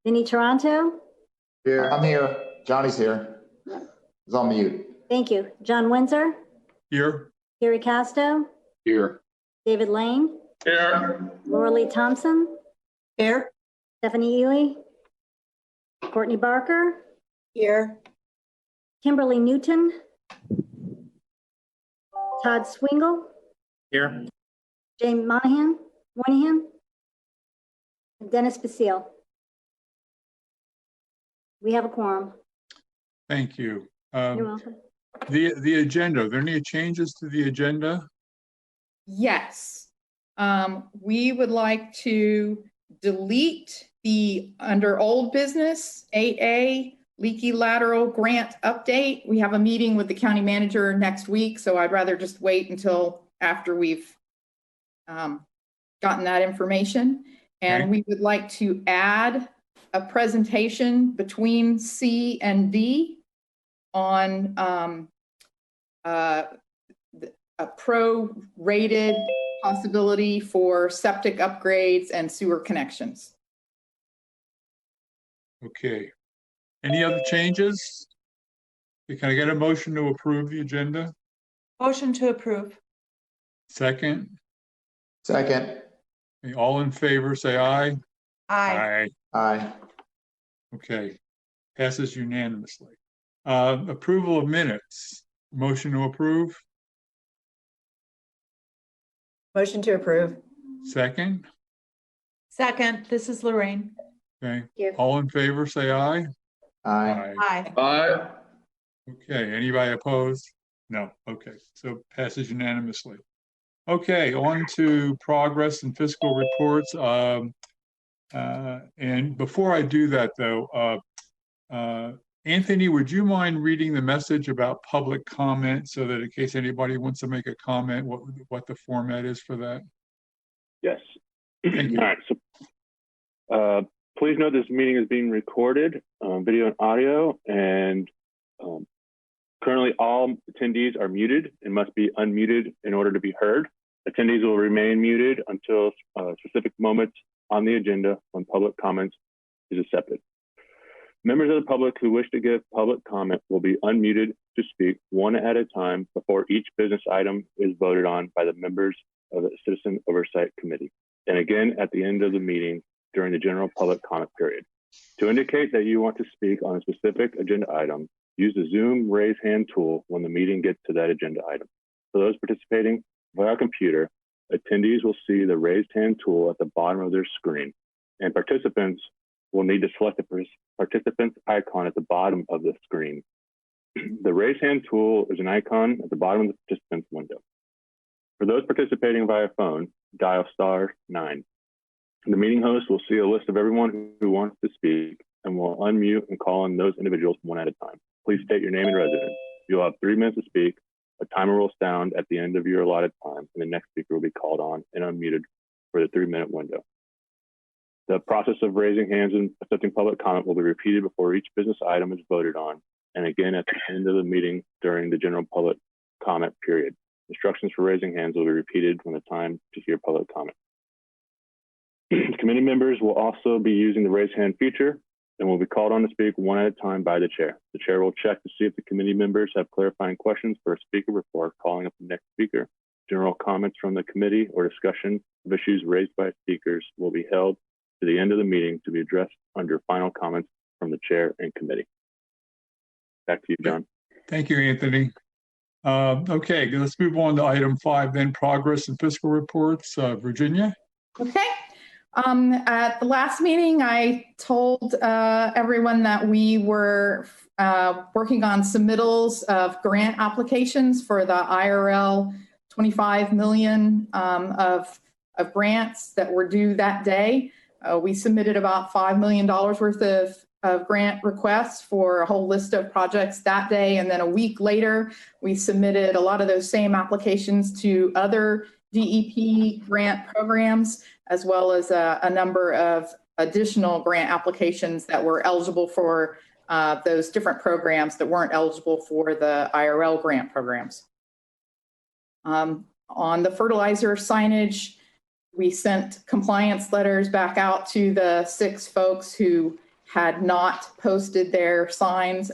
Vinnie Toronto? Here. I'm here. Johnny's here. He's on mute. Thank you. John Windsor? Here. Gary Casto? Here. David Lane? Here. Laura Lee Thompson? Here. Stephanie Ely? Courtney Barker? Here. Kimberly Newton? Todd Swingle? Here. Jane Moynihan? And Dennis Basile. We have a quorum. Thank you. You're welcome. The agenda, are there any changes to the agenda? Yes. We would like to delete the under old business 8A leaky lateral grant update. We have a meeting with the county manager next week, so I'd rather just wait until after we've gotten that information. And we would like to add a presentation between C and D on a pro-rated possibility for septic upgrades and sewer connections. Okay. Any other changes? Can I get a motion to approve the agenda? Motion to approve. Second? Second. Okay, all in favor, say aye. Aye. Aye. Okay. Passes unanimously. Approval of minutes. Motion to approve? Motion to approve. Second? Second, this is Lorraine. Okay. you. All in favor, say aye. Aye. Aye. Aye. Okay, anybody opposed? No, okay, so passes unanimously. Okay, on to progress and fiscal reports. And before I do that though, Anthony, would you mind reading the message about public comment so that in case anybody wants to make a comment, what the format is for that? Yes. Thank you. All right. So, please note this meeting is being recorded, video and audio, and currently all attendees are muted and must be unmuted in order to be heard. Attendees will remain muted until specific moments on the agenda when public comments is accepted. Members of the public who wish to give public comment will be unmuted to speak one at a time before each business item is voted on by the members of the Citizen Oversight Committee. And again, at the end of the meeting during the general public comment period. To indicate that you want to speak on a specific agenda item, use the Zoom raise hand tool when the meeting gets to that agenda item. For those participating via computer, attendees will see the raised hand tool at the bottom of their screen, and participants will need to select the participant's icon at the bottom of the screen. The raise hand tool is an icon at the bottom of the participant's window. For those participating via phone, dial *9. The meeting host will see a list of everyone who wants to speak and will unmute and call on those individuals one at a time. Please state your name and residence. You'll have 3 minutes to speak. A timer will sound at the end of your allotted time, and the next speaker will be called on and unmuted for the 3-minute window. The process of raising hands and accepting public comment will be repeated before each business item is voted on, and again at the end of the meeting during the general public comment period. Instructions for raising hands will be repeated when the time to hear public comment. Committee members will also be using the raise hand feature and will be called on to speak one at a time by the chair. The chair will check to see if the committee members have clarifying questions for a speaker before calling up the next speaker. General comments from the committee or discussion of issues raised by speakers will be held to the end of the meeting to be addressed under final comments from the chair and committee. Back to you, John. Thank you, Anthony. Okay, let's move on to item 5 then, progress and fiscal reports. Virginia? Okay. At the last meeting, I told everyone that we were working on submittals of grant applications for the IRL 25 million of grants that were due that day. We submitted about $5 million worth of grant requests for a whole list of projects that day. And then a week later, we submitted a lot of those same applications to other DEP grant programs, as well as a number of additional grant applications that were eligible for those different programs that weren't eligible for the IRL grant programs. On the fertilizer signage, we sent compliance letters back out to the 6 folks who had not posted their signs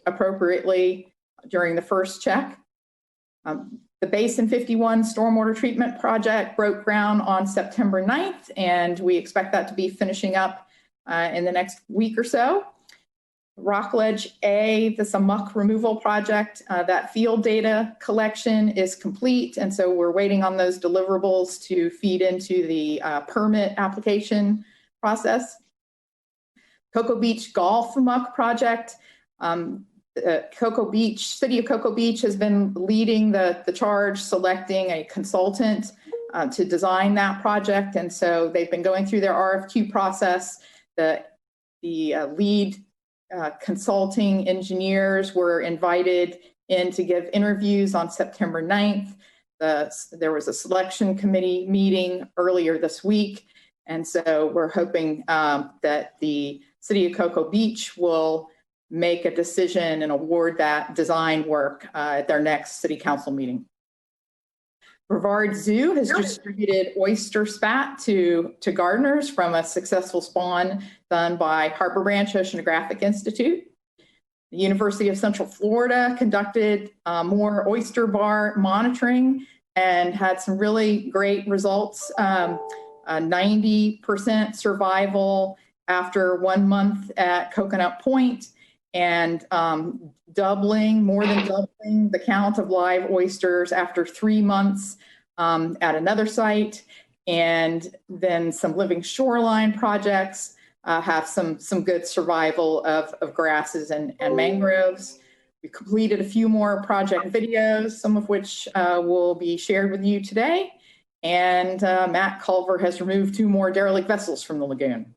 appropriately during the first check. The Basin 51 stormwater treatment project broke ground on September 9th, and we expect that to be finishing up in the next week or so. Rockledge A, this muck removal project, that field data collection is complete, and so we're waiting on those deliverables to feed into the permit application process. Cocoa Beach Golf Muck project. Cocoa Beach, City of Cocoa Beach has been leading the charge, selecting a consultant to design that project. And so they've been going through their RFQ process. The lead consulting engineers were invited in to give interviews on September 9th. There was a selection committee meeting earlier this week. And so we're hoping that the City of Cocoa Beach will make a decision and award that design work at their next city council meeting. Brevard Zoo has distributed oyster spat to gardeners from a successful spawn done by Harbor Branch Oceanographic Institute. The University of Central Florida conducted more oyster bar monitoring and had some really great results. 90% survival after 1 month at Coconut Point, and more than doubling the count of live oysters after 3 months at another site. And then some living shoreline projects have some good survival of grasses and mangroves. We completed a few more project videos, some of which will be shared with you today. And Matt Culver has removed 2 more derelict vessels from the lagoon.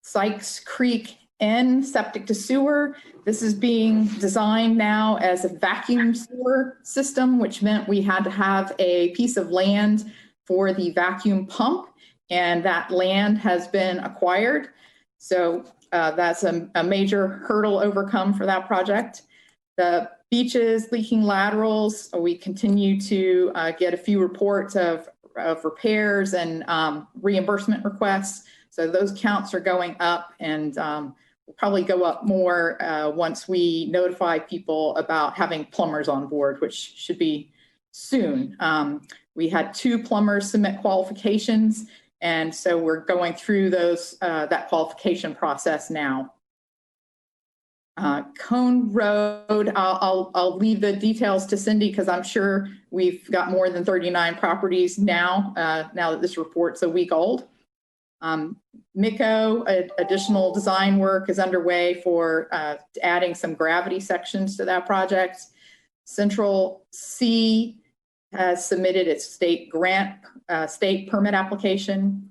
Sykes Creek N, septic to sewer. This is being designed now as a vacuum sewer system, which meant we had to have a piece of land for the vacuum pump, and that land has been acquired. So that's a major hurdle overcome for that project. The beaches, leaking laterals, we continue to get a few reports of repairs and reimbursement requests. So those counts are going up, and will probably go up more once we notify people about having plumbers on board, which should be soon. We had 2 plumbers submit qualifications, and so we're going through that qualification process now. Cone Road, I'll leave the details to Cindy because I'm sure we've got more than 39 properties now, now that this report's a week old. MICO, additional design work is underway for adding some gravity sections to that project. Central C has submitted its state permit application.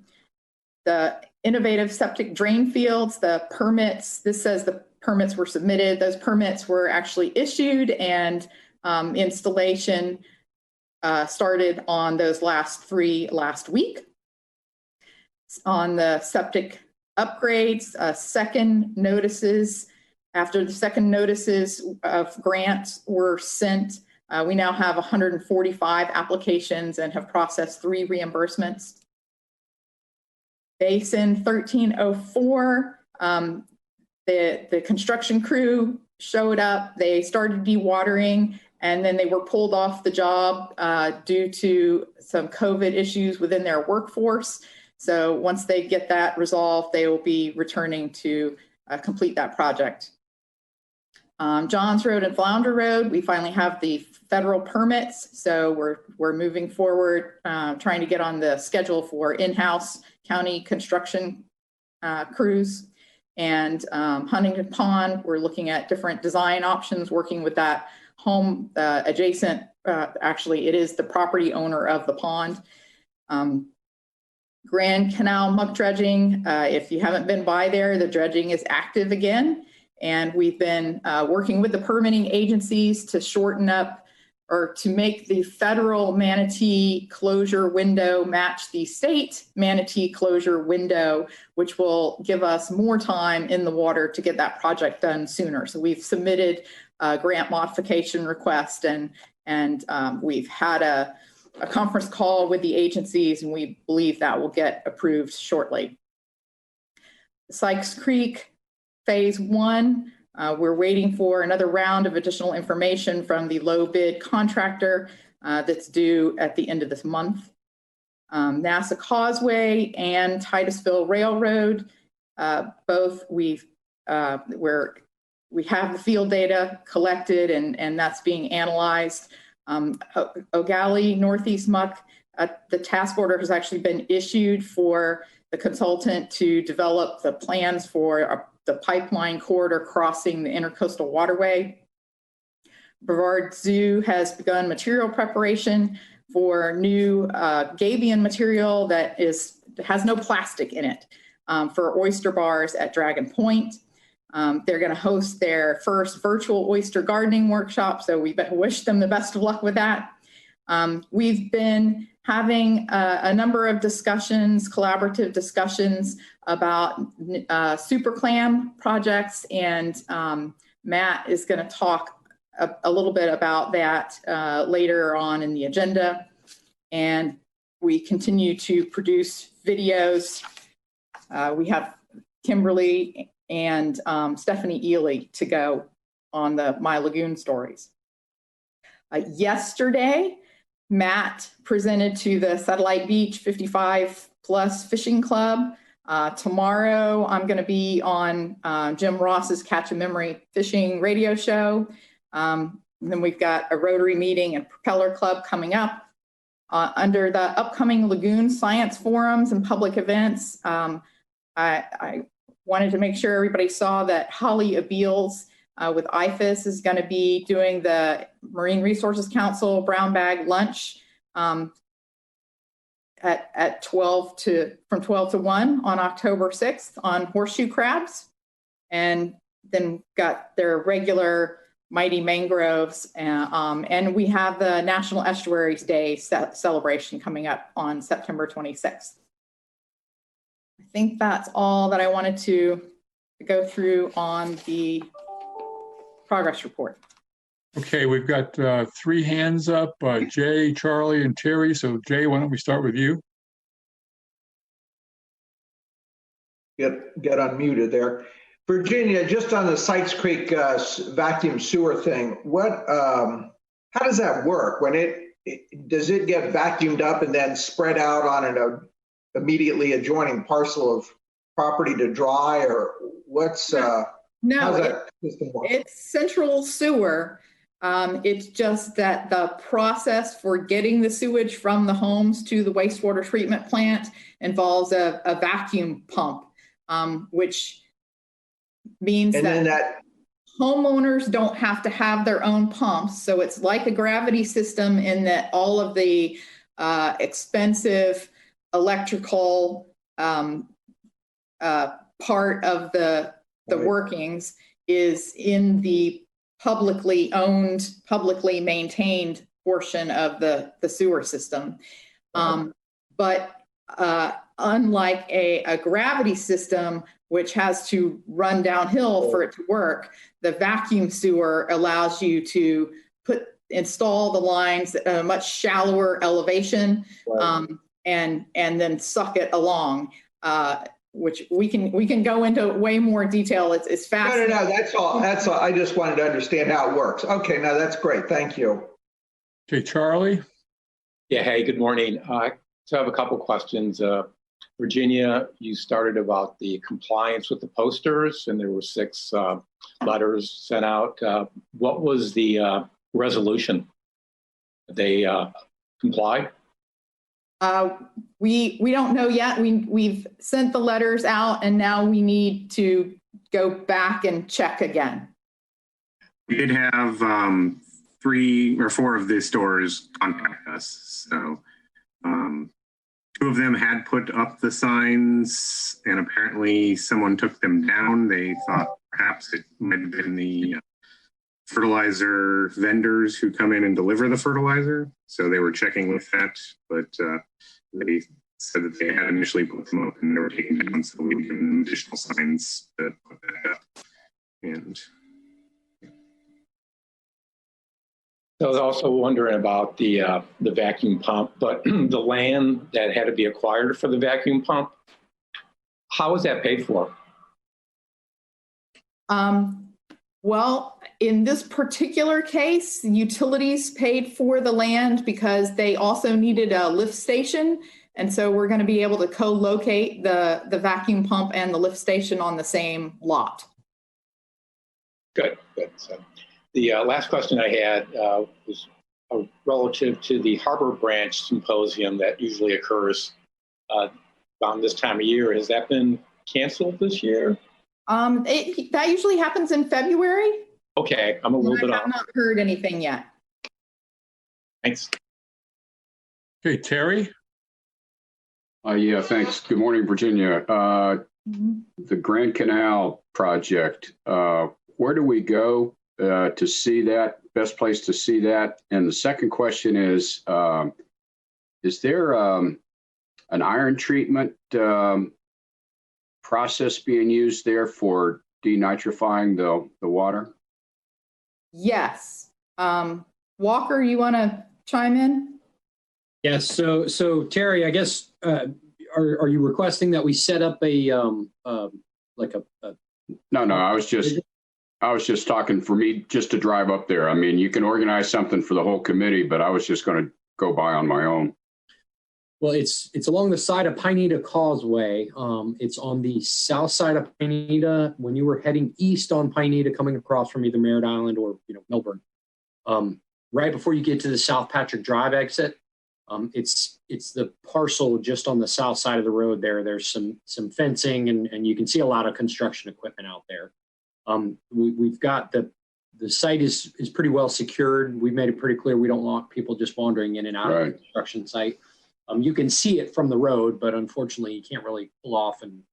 The innovative septic drain fields, the permits, this says the permits were submitted. Those permits were actually issued, and installation started on those last 3 last week. On the septic upgrades, second notices, after the second notices of grants were sent, we now have 145 applications and have processed 3 reimbursements. Basin 1304, the construction crew showed up, they started dewatering, and then they were pulled off the job due to some COVID issues within their workforce. So once they get that resolved, they will be returning to complete that project. Johns Road and Flounder Road, we finally have the federal permits. So we're moving forward, trying to get on the schedule for in-house county construction crews. And Huntington Pond, we're looking at different design options, working with that home adjacent, actually it is the property owner of the pond. Grand Canal muck dredging, if you haven't been by there, the dredging is active again. And we've been working with the permitting agencies to shorten up or to make the federal manatee closure window match the state manatee closure window, which will give us more time in the water to get that project done sooner. So we've submitted a grant modification request, and we've had a conference call with the agencies, and we believe that will get approved shortly. Sykes Creek Phase 1. We're waiting for another round of additional information from the low bid contractor that's due at the end of this month. NASA Causeway and Titusville Railroad, both we have the field data collected and that's being analyzed. O'Galley Northeast Muck, the task order has actually been issued for the consultant to develop the plans for the pipeline corridor crossing the intercoastal waterway. Brevard Zoo has begun material preparation for new gabion material that has no plastic in it for oyster bars at Dragon Point. They're going to host their first virtual oyster gardening workshop, so we wish them the best of luck with that. We've been having a number of discussions, collaborative discussions about super clam projects, and Matt is going to talk a little bit about that later on in the agenda. And we continue to produce videos. We have Kimberly and Stephanie Ely to go on the My Lagoon stories. Yesterday, Matt presented to the Satellite Beach 55 Plus Fishing Club. Tomorrow, I'm going to be on Jim Ross's Catch a Memory Fishing radio show. And then we've got a Rotary meeting and Propeller Club coming up. Under the upcoming Lagoon Science Forums and public events, I wanted to make sure everybody saw that Holly Abeels with IFAS is going to be doing the Marine Resources Council brown bag lunch at from 12 to 1 on October 6th on horseshoe crabs. And then got their regular Mighty Mangroves. And we have the National Estuaries Day celebration coming up on September 26th. I think that's all that I wanted to go through on the progress report. Okay, we've got 3 hands up, Jay, Charlie, and Terry. So Jay, why don't we start with you? Get unmuted there. Virginia, just on the Sykes Creek vacuum sewer thing, how does that work? When does it get vacuumed up and then spread out on an immediately adjoining parcel of property to dry, or what's how's that system work? It's central sewer. It's just that the process for getting the sewage from the homes to the wastewater treatment plant involves a vacuum pump, which means that homeowners don't have to have their own pumps. So it's like a gravity system in that all of the expensive electrical part of the workings is in the publicly owned, publicly maintained portion of the sewer system. But unlike a gravity system, which has to run downhill for it to work, the vacuum sewer allows you to install the lines at a much shallower elevation, and then suck it along, which we can go into way more detail. It's fascinating. No, that's all. I just wanted to understand how it works. Okay, no, that's great. Thank you. Okay, Charlie. Yeah, hey, good morning. So I have a couple questions. Virginia, you started about the compliance with the posters, and there were 6 letters sent out. What was the resolution? Did they comply? We don't know yet. We've sent the letters out, and now we need to go back and check again. We did have 3 or 4 of the stores contact us. So 2 of them had put up the signs, and apparently someone took them down. They thought perhaps it might have been the fertilizer vendors who come in and deliver the fertilizer. So they were checking with that, but they said that they had initially put them up and they were taken down. So we gave them additional signs to put that up. And I was also wondering about the vacuum pump, but the land that had to be acquired for the vacuum pump, how was that paid for? Well, in this particular case, utilities paid for the land because they also needed a lift station. And so we're going to be able to co-locate the vacuum pump and the lift station on the same lot. Good. So the last question I had was relative to the Harbor Branch Symposium that usually occurs around this time of year. Has that been canceled this year? That usually happens in February. Okay, I'm a little bit off. I have not heard anything yet. Thanks. Okay, Terry? Yeah, thanks. Good morning, Virginia. The Grand Canal project, where do we go to see that? Best place to see that? And the second question is there an iron treatment process being used there for denitrifying the water? Yes. Walker, you want to chime in? Yes. So Terry, I guess are you requesting that we set up a like a? No, I was just talking for me just to drive up there. I mean, you can organize something for the whole committee, but I was just going to go by on my own. Well, it's along the side of Pineda Causeway. It's on the south side of Pineda when you were heading east on Pineda, coming across from either Merritt Island or Melbourne. Right before you get to the South Patrick Drive exit, it's the parcel just on the south side of the road there. There's some fencing and you can see a lot of construction equipment out there. We've got the site is pretty well secured. We've made it pretty clear we don't want people just wandering in and out of the construction site. You can see it from the road, but unfortunately you can't really pull off and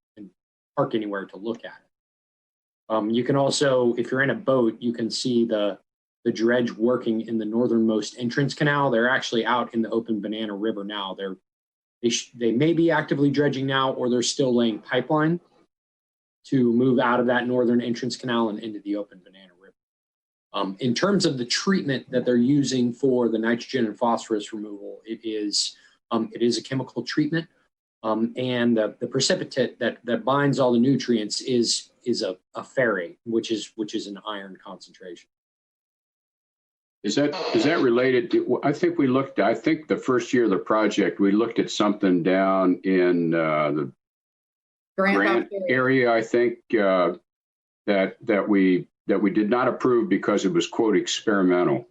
park anywhere to look at it. You can also, if you're in a boat, you can see the dredge working in the northernmost entrance canal. They're actually out in the open Banana River now. They may be actively dredging now, or they're still laying pipeline to move out of that northern entrance canal and into the open Banana River. In terms of the treatment that they're using for the nitrogen and phosphorus removal, it is a chemical treatment, and the precipitate that binds all the nutrients is a ferrate, which is an iron concentration. Is that related to? I think the first year of the project we looked at something down in the Grant area. I think that we did not approve because it was, quote, experimental.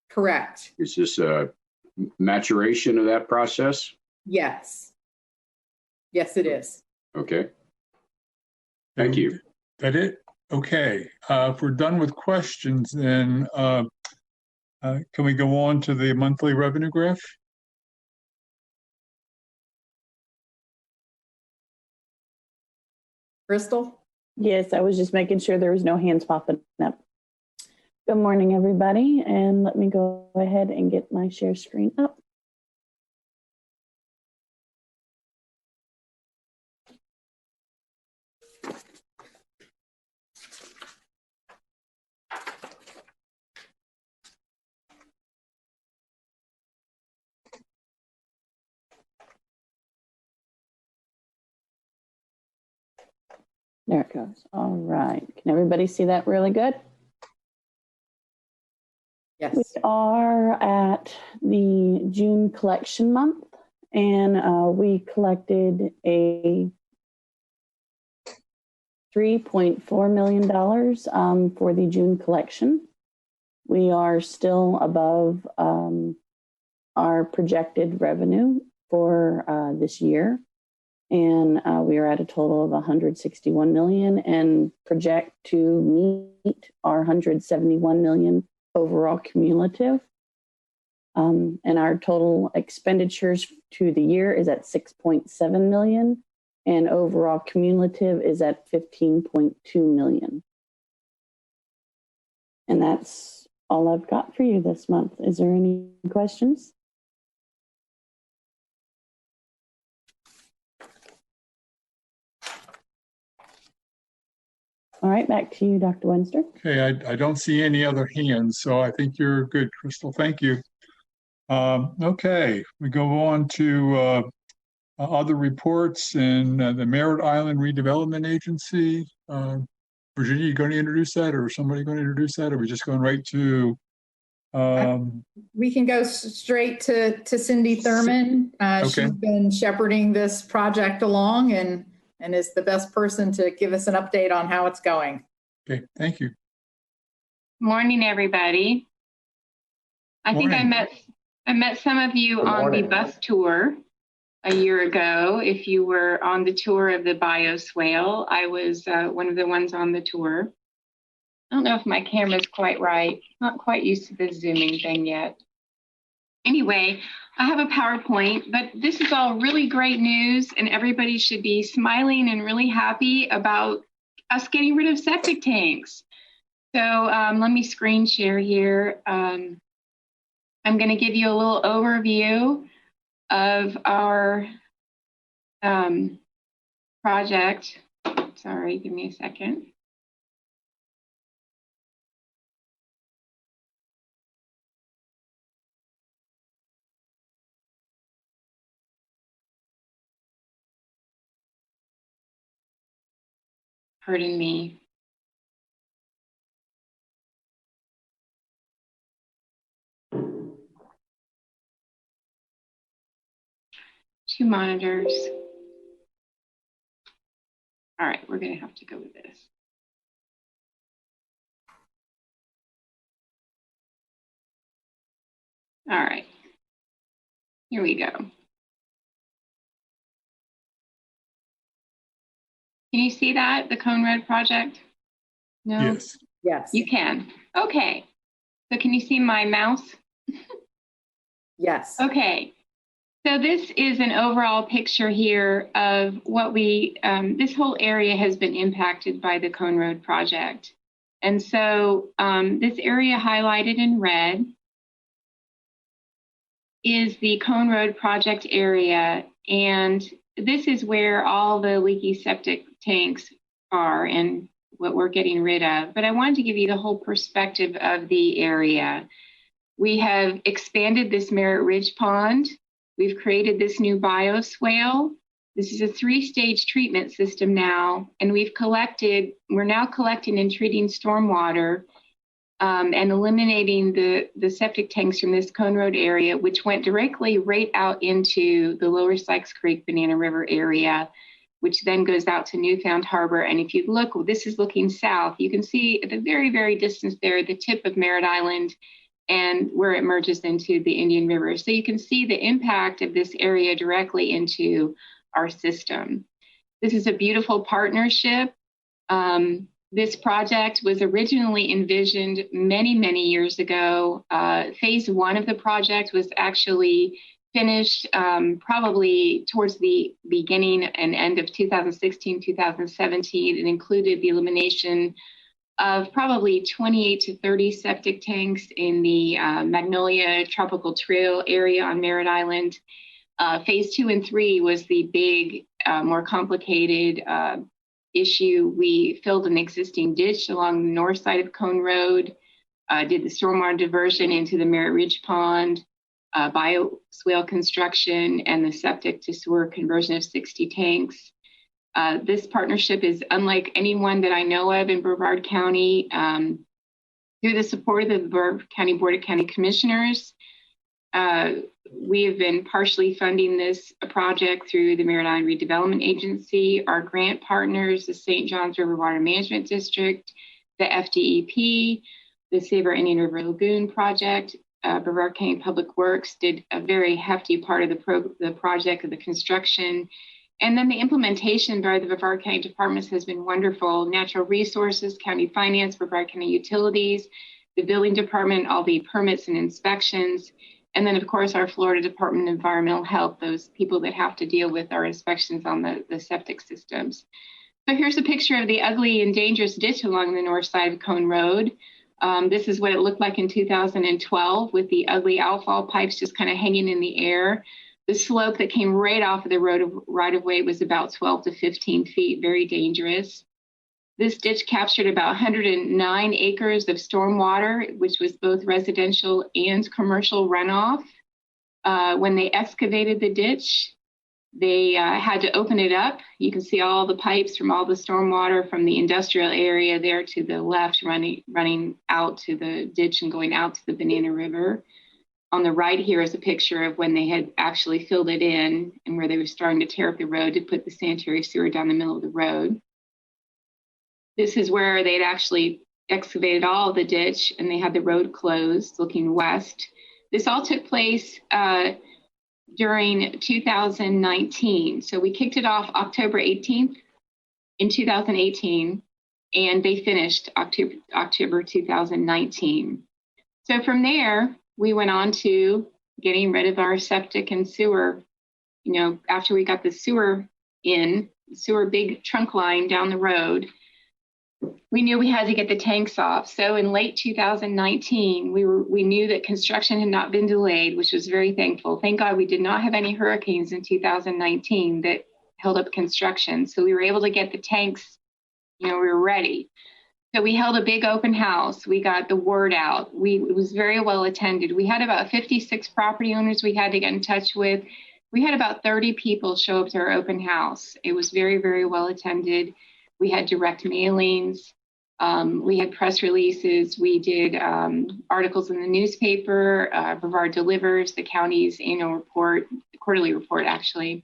Correct. Is this a maturation of that process? Yes. Yes, it is. Okay. Thank you. That it? Okay. If we're done with questions, then can we go on to the monthly revenue graph? Crystal? Yes, I was just making sure there was no hands popping up. Good morning, everybody, and let me go ahead and get my share screen up. There it goes. All right. Can everybody see that really good? Yes. We are at the June collection month, and we collected a $3.4 million for the June collection. We are still above our projected revenue for this year. And we are at a total of 161 million and project to meet our 171 million overall cumulative. And our total expenditures to the year is at 6.7 million and overall cumulative is at 15.2 million. And that's all I've got for you this month. Is there any questions? All right, back to you, Dr. Wenster. Okay, I don't see any other hands, so I think you're good, Crystal. Thank you. Okay, we go on to other reports in the Merritt Island Redevelopment Agency. Virginia, you going to introduce that, or somebody going to introduce that, or are we just going right to? We can go straight to Cindy Thurman. Okay. She's been shepherding this project along and is the best person to give us an update on how it's going. Okay, thank you. Morning, everybody. I think I met some of you on the bus tour a year ago. If you were on the tour of the bioswale, I was one of the ones on the tour. I don't know if my camera's quite right. Not quite used to the zooming thing yet. Anyway, I have a PowerPoint, but this is all really great news, and everybody should be smiling and really happy about us getting rid of septic tanks. So let me screen share here. I'm going to give you a little overview of our project. Sorry, give me a second. Pardon me. Two monitors. All right, we're going to have to go with this. All right, here we go. Can you see that, the Cone Road project? No? Yes. Yes. You can. Okay. So can you see my mouse? Yes. Okay. So this is an overall picture here of what this whole area has been impacted by the Cone Road project. And so this area highlighted in red is the Cone Road project area. And this is where all the leaky septic tanks are and what we're getting rid of. But I wanted to give you the whole perspective of the area. We have expanded this Merritt Ridge Pond. We've created this new bioswale. This is a 3-stage treatment system now, and we're now collecting and treating stormwater and eliminating the septic tanks from this Cone Road area, which went directly right out into the Lower Sykes Creek Banana River area, which then goes out to Newfound Harbor. And if you look, this is looking south, you can see at the very, very distance there, the tip of Merritt Island and where it merges into the Indian River. So you can see the impact of this area directly into our system. This is a beautiful partnership. This project was originally envisioned many, many years ago. Phase 1 of the project was actually finished probably towards the beginning and end of 2016, 2017. It included the elimination of probably 28 to 30 septic tanks in the Magnolia Tropical Trail area on Merritt Island. Phase 2 and 3 was the big, more complicated issue. We filled an existing ditch along the north side of Cone Road, did the stormwater diversion into the Merritt Ridge Pond, bioswale construction, and the septic to sewer conversion of 60 tanks. This partnership is unlike anyone that I know of in Brevard County. Through the support of the Brevard County Board of County Commissioners, we have been partially funding this project through the Merritt Island Redevelopment Agency, our grant partners, the St. John's River Water Management District, the FDEP, the Save Our Indian River Lagoon project. Brevard County Public Works did a very hefty part of the project of the construction. And then the implementation by the Brevard County departments has been wonderful. Natural Resources, County Finance, Brevard County Utilities, the Building Department, all the permits and inspections. And then, of course, our Florida Department of Environmental Health, those people that have to deal with our inspections on the septic systems. So here's a picture of the ugly and dangerous ditch along the north side of Cone Road. This is what it looked like in 2012 with the ugly outfall pipes just kind of hanging in the air. The slope that came right off of the right-of-way was about 12 to 15 feet, very dangerous. This ditch captured about 109 acres of stormwater, which was both residential and commercial runoff. When they excavated the ditch, They had to open it up. You can see all the pipes from all the stormwater from the industrial area there to the left running out to the ditch and going out to the Banana River. On the right here is a picture of when they had actually filled it in and where they were starting to tear up the road to put the sanitary sewer down the middle of the road. This is where they'd actually excavated all of the ditch and they had the road closed looking west. This all took place during 2019. So we kicked it off October 18th in 2018, and they finished October 2019. So from there, we went on to getting rid of our septic and sewer. You know, after we got the sewer big trunk line down the road, we knew we had to get the tanks off. So in late 2019, we knew that construction had not been delayed, which was very thankful. Thank God we did not have any hurricanes in 2019 that held up construction. So we were able to get the tanks, you know, we were ready. So we held a big open house. We got the word out. It was very well attended. We had about 56 property owners we had to get in touch with. We had about 30 people show up to our open house. It was very, very well attended. We had direct mailings. We had press releases. We did articles in the newspaper. Brevard delivers the county's annual report, quarterly report, actually.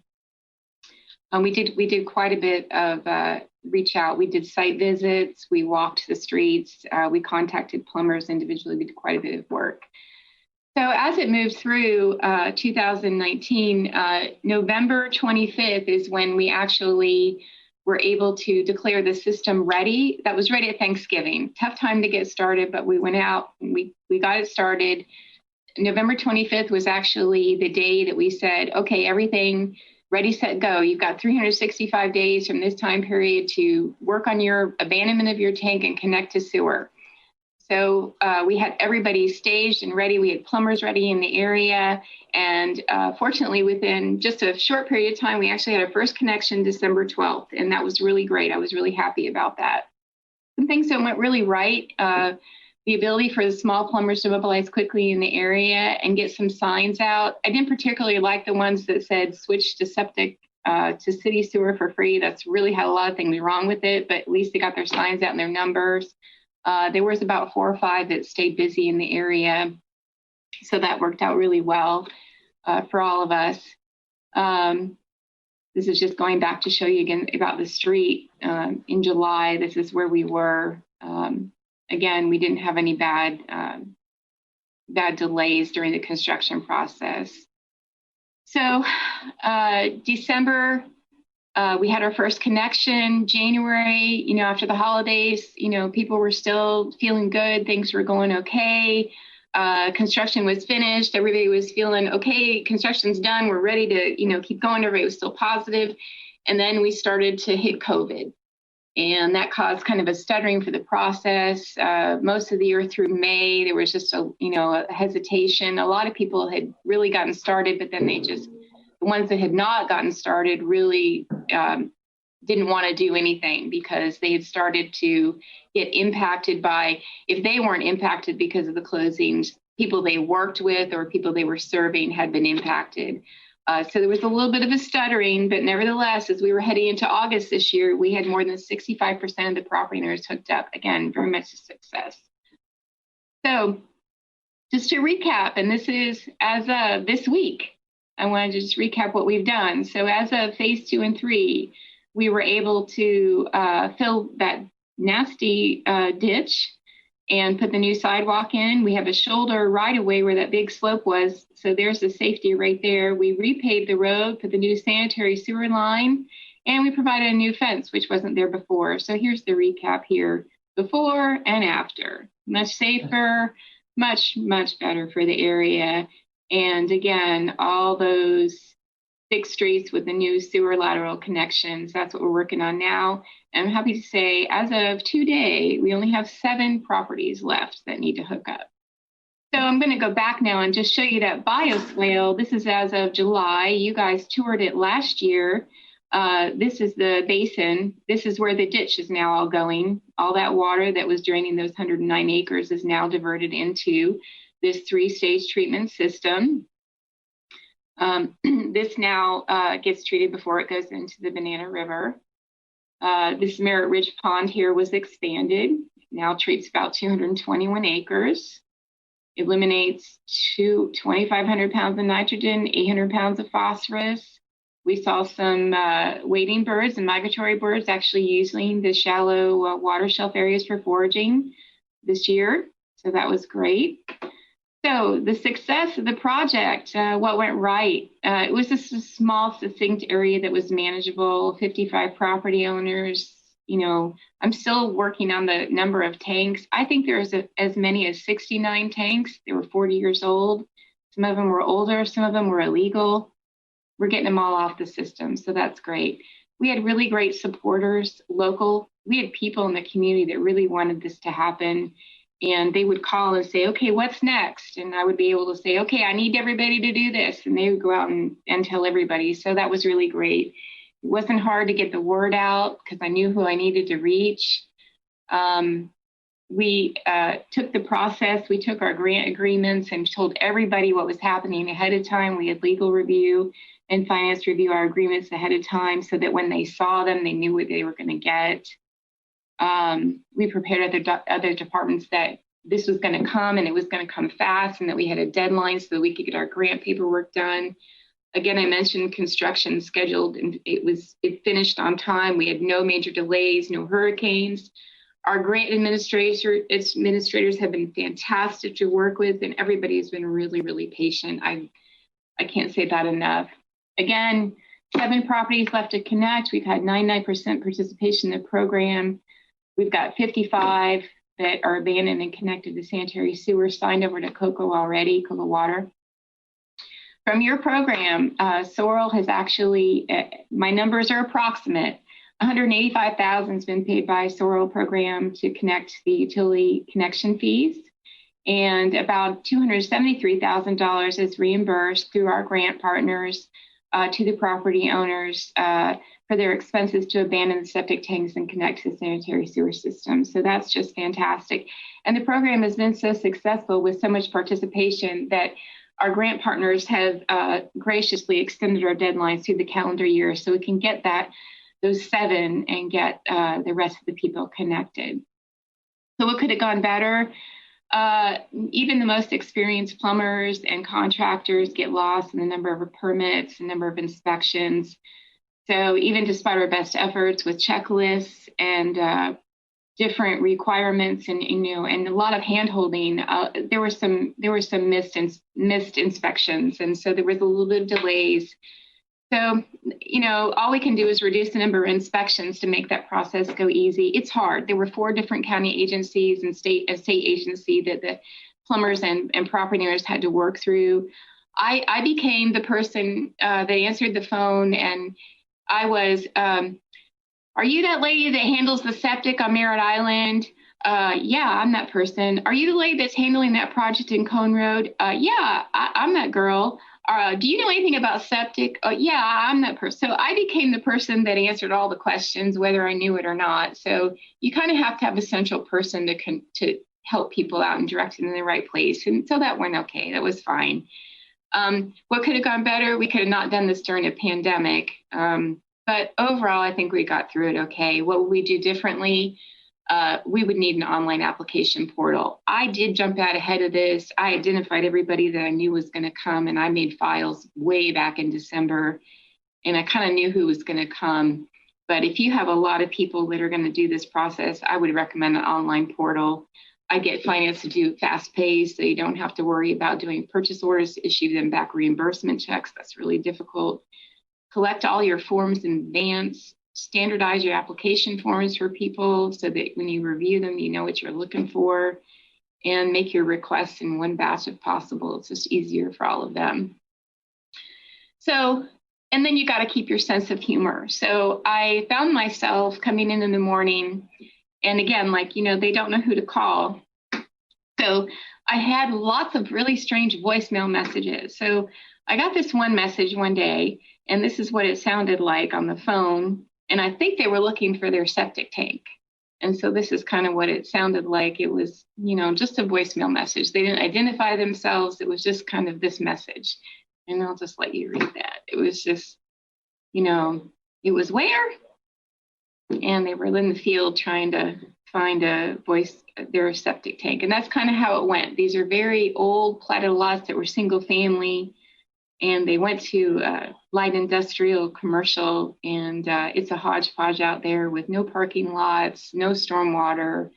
We did quite a bit of reach out. We did site visits. We walked the streets. We contacted plumbers individually. We did quite a bit of work. So as it moved through 2019, November 25th is when we actually were able to declare the system ready. That was ready at Thanksgiving. Tough time to get started, but we went out and we got it started. November 25th was actually the day that we said, okay, everything ready, set, go. You've got 365 days from this time period to work on your abandonment of your tank and connect to sewer. So we had everybody staged and ready. We had plumbers ready in the area. And fortunately, within just a short period of time, we actually had our first connection December 12th. And that was really great. I was really happy about that. Some things that went really right. The ability for the small plumbers to mobilize quickly in the area and get some signs out. I didn't particularly like the ones that said switch to septic to city sewer for free. That's really had a lot of things wrong with it, but at least they got their signs out and their numbers. There was about 4 or 5 that stayed busy in the area. So that worked out really well for all of us. This is just going back to show you again about the street. In July, this is where we were. Again, we didn't have any bad delays during the construction process. So December, we had our first connection. January, after the holidays, people were still feeling good. Things were going okay. Construction was finished. Everybody was feeling okay. Construction's done. We're ready to, keep going. Everybody was still positive. And then we started to hit COVID. And that caused kind of a stuttering for the process. Most of the year through May, there was just a hesitation. A lot of people had really gotten started, but then the ones that had not gotten started really didn't want to do anything because they had started to get impacted by, if they weren't impacted because of the closings, people they worked with or people they were serving had been impacted. So there was a little bit of a stuttering, but nevertheless, as we were heading into August this year, we had more than 65% of the property owners hooked up. Again, very much a success. So just to recap, and this is as of this week, I want to just recap what we've done. So as of phase 2 and 3, we were able to fill that nasty ditch and put the new sidewalk in. We have a shoulder right away where that big slope was. So there's the safety right there. We repaved the road, put the new sanitary sewer line, and we provided a new fence, which wasn't there before. So here's the recap here, before and after. Much safer, much, much better for the area. And again, all those 6 streets with the new sewer lateral connections, that's what we're working on now. And I'm happy to say, as of today, we only have 7 properties left that need to hook up. So I'm going to go back now and just show you that bioswale. This is as of July. You guys toured it last year. This is the basin. This is where the ditch is now all going. All that water that was draining those 109 acres is now diverted into this 3-stage treatment system. This now gets treated before it goes into the Banana River. This Merritt Ridge Pond here was expanded. Now treats about 221 acres. Eliminates 2,500 pounds of nitrogen, 800 pounds of phosphorus. We saw some wading birds and migratory birds actually using the shallow water shelf areas for foraging this year. So that was great. So the success of the project, what went right? It was just a small, succinct area that was manageable, 55 property owners. You know, I'm still working on the number of tanks. I think there's as many as 69 tanks. They were 40 years old. Some of them were older, some of them were illegal. We're getting them all off the system, so that's great. We had really great supporters, local. We had people in the community that really wanted this to happen. And they would call and say, okay, what's next? And I would be able to say, okay, I need everybody to do this. And they would go out and tell everybody. So that was really great. It wasn't hard to get the word out because I knew who I needed to reach. We took the process. We took our grant agreements and told everybody what was happening ahead of time. We had legal review and finance review our agreements ahead of time so that when they saw them, they knew what they were going to get. We prepared other departments that this was going to come and it was going to come fast and that we had a deadline so that we could get our grant paperwork done. Again, I mentioned construction scheduled and it finished on time. We had no major delays, no hurricanes. Our grant administrators have been fantastic to work with and everybody has been really, really patient. I can't say that enough. Again, 7 properties left to connect. We've had 99% participation in the program. We've got 55 that are abandoned and connected to sanitary sewer signed over to COCO already, COCO Water. From your program, Sorrel has actually, my numbers are approximate, $185,000 has been paid by Sorrel program to connect the utility connection fees. And about $273,000 is reimbursed through our grant partners to the property owners for their expenses to abandon the septic tanks and connect to the sanitary sewer system. So that's just fantastic. And the program has been so successful with so much participation that our grant partners have graciously extended our deadlines through the calendar year so we can get those 7 and get the rest of the people connected. So what could have gone better? Even the most experienced plumbers and contractors get lost in the number of permits, the number of inspections. So even despite our best efforts with checklists and different requirements and a lot of hand-holding, there were some missed inspections, and so there was a little bit of delays. So all we can do is reduce the number of inspections to make that process go easy. It's hard. There were 4 different county agencies and a state agency that the plumbers and property owners had to work through. I became the person that answered the phone, and I was, are you that lady that handles the septic on Merritt Island? Yeah, I'm that person. Are you the lady that's handling that project in Cone Road? Yeah, I'm that girl. Do you know anything about septic? Yeah, I'm that person. So I became the person that answered all the questions, whether I knew it or not. So you kind of have to have a central person to help people out and direct them in the right place. And so that went okay. That was fine. What could have gone better? We could have not done this during a pandemic. But overall, I think we got through it okay. What would we do differently? We would need an online application portal. I did jump out ahead of this. I identified everybody that I knew was going to come, and I made files way back in December, and I kind of knew who was going to come. But if you have a lot of people that are going to do this process, I would recommend an online portal. I get finance to do fast pays, so you don't have to worry about doing purchase orders, issue them back reimbursement checks. That's really difficult. Collect all your forms in advance. Standardize your application forms for people so that when you review them, you know what you're looking for, and make your requests in one batch if possible. It's just easier for all of them. So, and then you got to keep your sense of humor. So I found myself coming in the morning, and again, they don't know who to call. So I had lots of really strange voicemail messages. So I got this one message one day, and this is what it sounded like on the phone. And I think they were looking for their septic tank. And so this is kind of what it sounded like. It was, just a voicemail message. They didn't identify themselves. It was just kind of this message. And I'll just let you read that. It was just, it was where? And they were in the field trying to find their septic tank. And that's kind of how it went. These are very old platted lots that were single family. And they went to light industrial, commercial, and it's a hodgepodge out there with no parking lots, no stormwater,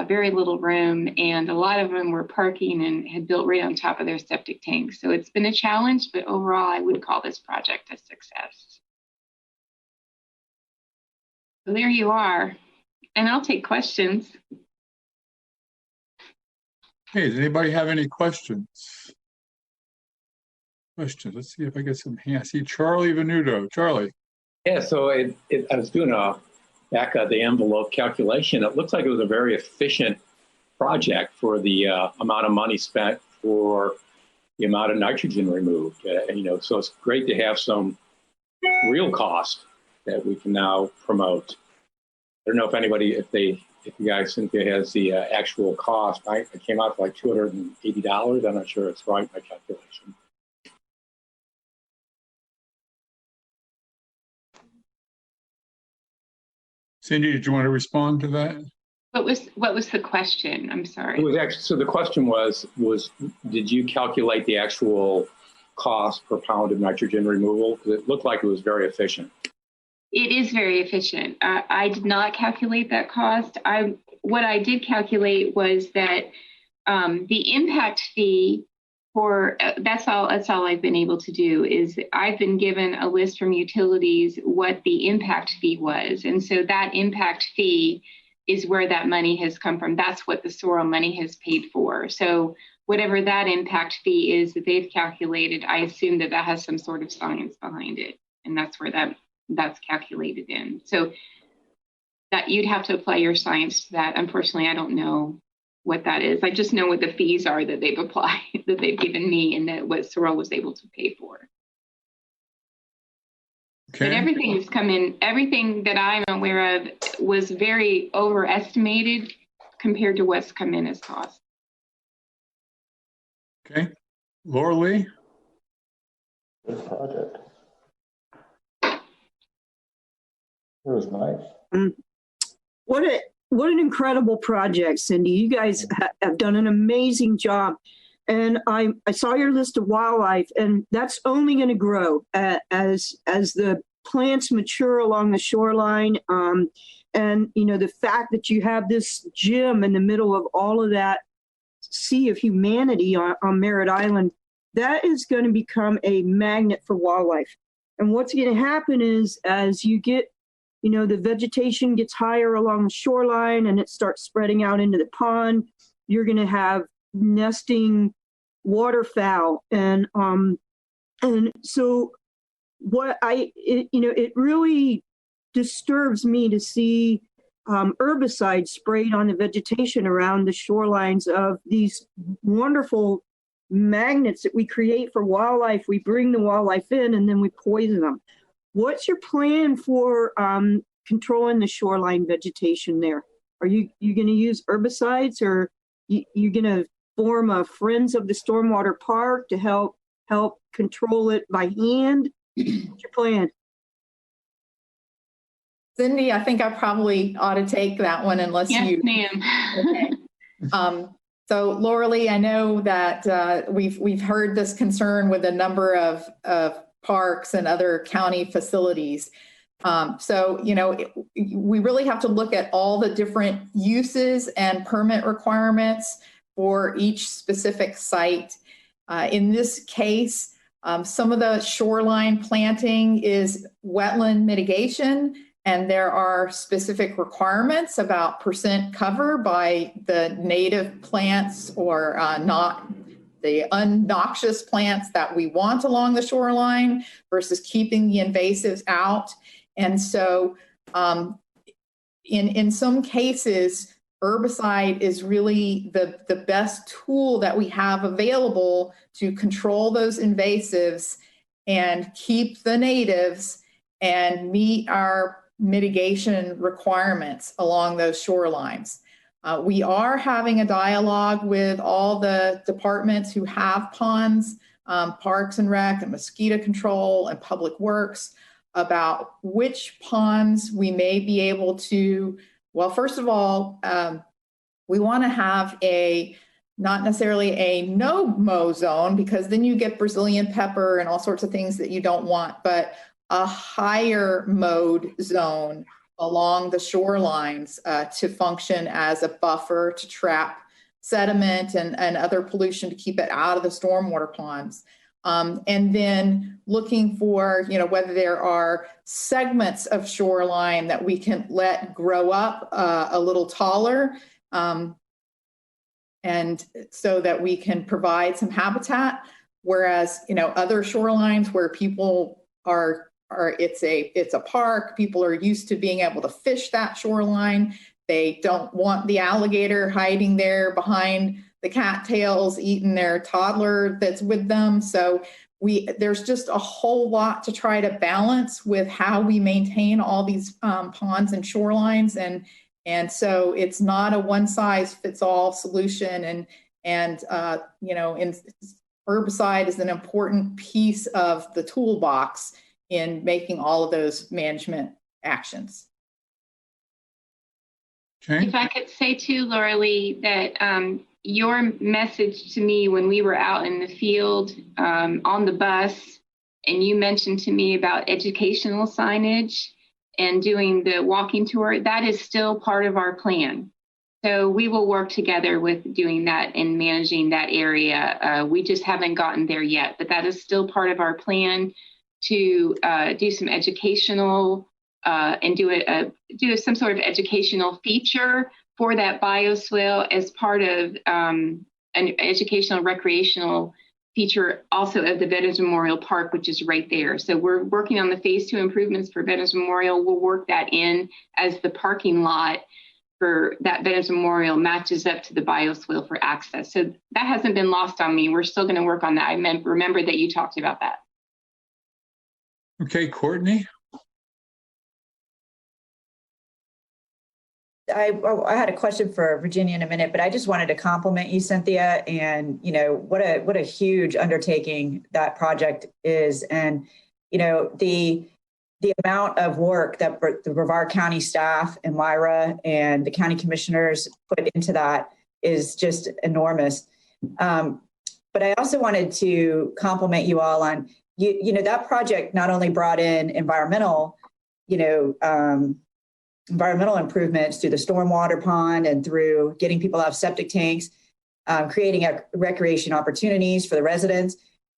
very little room, and a lot of them were parking and had built right on top of their septic tanks. So it's been a challenge, but overall, I would call this project a success. So there you are, and I'll take questions. Okay, does anybody have any questions? Let's see if I get some hands. See Charlie Venuto. Charlie. Yeah, so I was doing a back of the envelope calculation. It looks like it was a very efficient project for the amount of money spent for the amount of nitrogen removed. So it's great to have some real cost that we can now promote. I don't know if you guys, Cynthia, has the actual cost. It came out to like $280. I'm not sure it's right, my calculation. Cindy, did you want to respond to that? What was the question? I'm sorry. It was actually, so the question was did you calculate the actual cost per pound of nitrogen removal? Because it looked like it was very efficient. It is very efficient. I did not calculate that cost. What I did calculate was that the impact fee for that's all I've been able to do is I've been given a list from utilities what the impact fee was. And so that impact fee is where that money has come from. That's what the SORO money has paid for. So whatever that impact fee is that they've calculated, I assume that has some sort of science behind it. And that's where that's calculated in. So that you'd have to apply your science to that. Unfortunately, I don't know what that is. I just know what the fees are that they've applied, that they've given me, and that what SORO was able to pay for. Okay. But everything that I'm aware of was very overestimated compared to what's come in as cost. Okay. Laura Lee? Good project. It was nice. What an incredible project, Cindy. You guys have done an amazing job. And I saw your list of wildlife, and that's only going to grow as the plants mature along the shoreline. And, the fact that you have this gym in the middle of all of that sea of humanity on Merritt Island, that is going to become a magnet for wildlife. And what's going to happen is as you get the vegetation gets higher along the shoreline and it starts spreading out into the pond, you're going to have nesting waterfowl. And so it really disturbs me to see herbicides sprayed on the vegetation around the shorelines of these wonderful magnets that we create for wildlife. We bring the wildlife in and then we poison them. What's your plan for controlling the shoreline vegetation there? Are you going to use herbicides, or you're going to form a Friends of the Stormwater Park to help control it by hand? What's your plan? Cindy, I think I probably ought to take that one unless you. Yes, ma'am. Okay. So Laura Lee, I know that we've heard this concern with a number of parks and other county facilities. We really have to look at all the different uses and permit requirements for each specific site. In this case, some of the shoreline planting is wetland mitigation, and there are specific requirements about percent cover by the native plants or not the unnoxious plants that we want along the shoreline versus keeping the invasives out. And so in some cases, herbicide is really the best tool that we have available to control those invasives and keep the natives and meet our mitigation requirements along those shorelines. We are having a dialogue with all the departments who have ponds Parks and Rec and mosquito control and public works about which ponds we may be able to, well, first of all, we want to have not necessarily a no-mow zone, because then you get Brazilian pepper and all sorts of things that you don't want, but a higher mowed zone along the shorelines to function as a buffer to trap sediment and other pollution to keep it out of the stormwater ponds. And then looking for, whether there are segments of shoreline that we can let grow up a little taller, and so that we can provide some habitat. Whereas, other shorelines where people it's a park, people are used to being able to fish that shoreline. They don't want the alligator hiding there behind the cattails, eating their toddler that's with them. So there's just a whole lot to try to balance with how we maintain all these ponds and shorelines. And so it's not a one size fits all solution. And herbicide is an important piece of the toolbox in making all of those management actions. Okay. If I could say too, Laura Lee, that your message to me when we were out in the field on the bus, and you mentioned to me about educational signage and doing the walking tour, that is still part of our plan. So we will work together with doing that and managing that area. We just haven't gotten there yet, but that is still part of our plan to do some educational and do some sort of educational feature for that bioswale as part of an educational recreational feature also of the Veterans Memorial Park, which is right there. So we're working on the phase 2 improvements for Veterans Memorial. We'll work that in as the parking lot for that Veterans Memorial matches up to the bioswale for access. So that hasn't been lost on me. We're still going to work on that. I remember that you talked about that. Okay, Courtney. I had a question for Virginia in a minute, but I just wanted to compliment you, Cynthia, and what a huge undertaking that project is, and the amount of work that the Brevard County staff and Myra and the county commissioners put into that is just enormous. But I also wanted to compliment you all on that project not only brought in environmental improvements through the stormwater pond and through getting people out of septic tanks, creating recreation opportunities for the residents.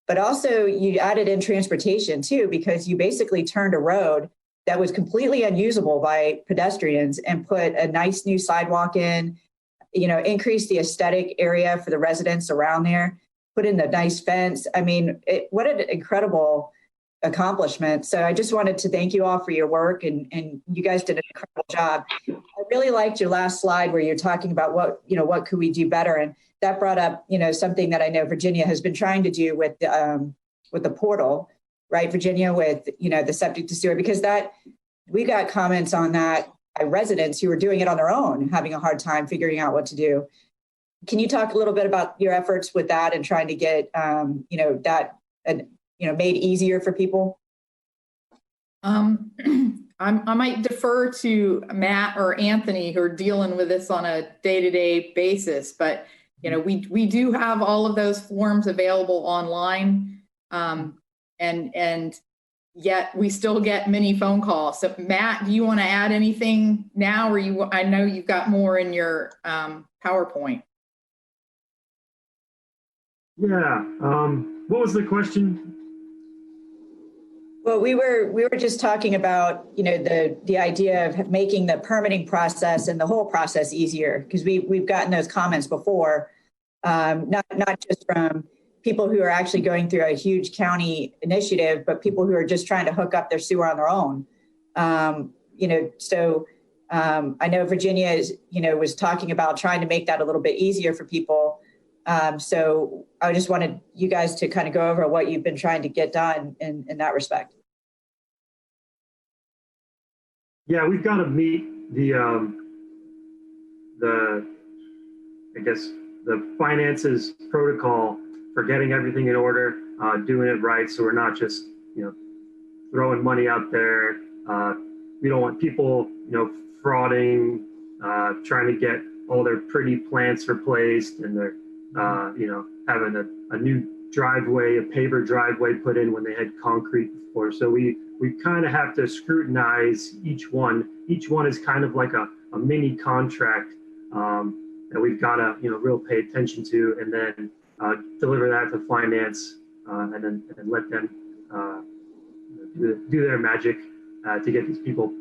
But also you added in transportation too, because you basically turned a road that was completely unusable by pedestrians and put a nice new sidewalk in, increased the aesthetic area for the residents around there, put in the nice fence. I mean, what an incredible accomplishment. So I just wanted to thank you all for your work, and you guys did an incredible job. I really liked your last slide where you're talking about what could we do better, and that brought up something that I know Virginia has been trying to do with the portal, right, Virginia, with the septic to sewer, because that we got comments on that by residents who were doing it on their own, having a hard time figuring out what to do. Can you talk a little bit about your efforts with that and trying to get that made easier for people? I might defer to Matt or Anthony, who are dealing with this on a day-to-day basis, but we do have all of those forms available online, and yet we still get many phone calls. So Matt, do you want to add anything now, or I know you've got more in your PowerPoint. Yeah. What was the question? Well, we were just talking about, the idea of making the permitting process and the whole process easier, because we've gotten those comments before, not just from people who are actually going through a huge county initiative, but people who are just trying to hook up their sewer on their own. I know Virginia was talking about trying to make that a little bit easier for people. So I just wanted you guys to kind of go over what you've been trying to get done in that respect. Yeah, we've got to meet the finances protocol for getting everything in order. doing it right, so we're not just, throwing money out there. We don't want people, frauding, trying to get all their pretty plants replaced, and they're, having a new driveway, a paver driveway put in when they had concrete before. So we kind of have to scrutinize each one. Each one is kind of like a mini contract that we've got to, real pay attention to, and then deliver that to finance, and then let them do their magic to get these people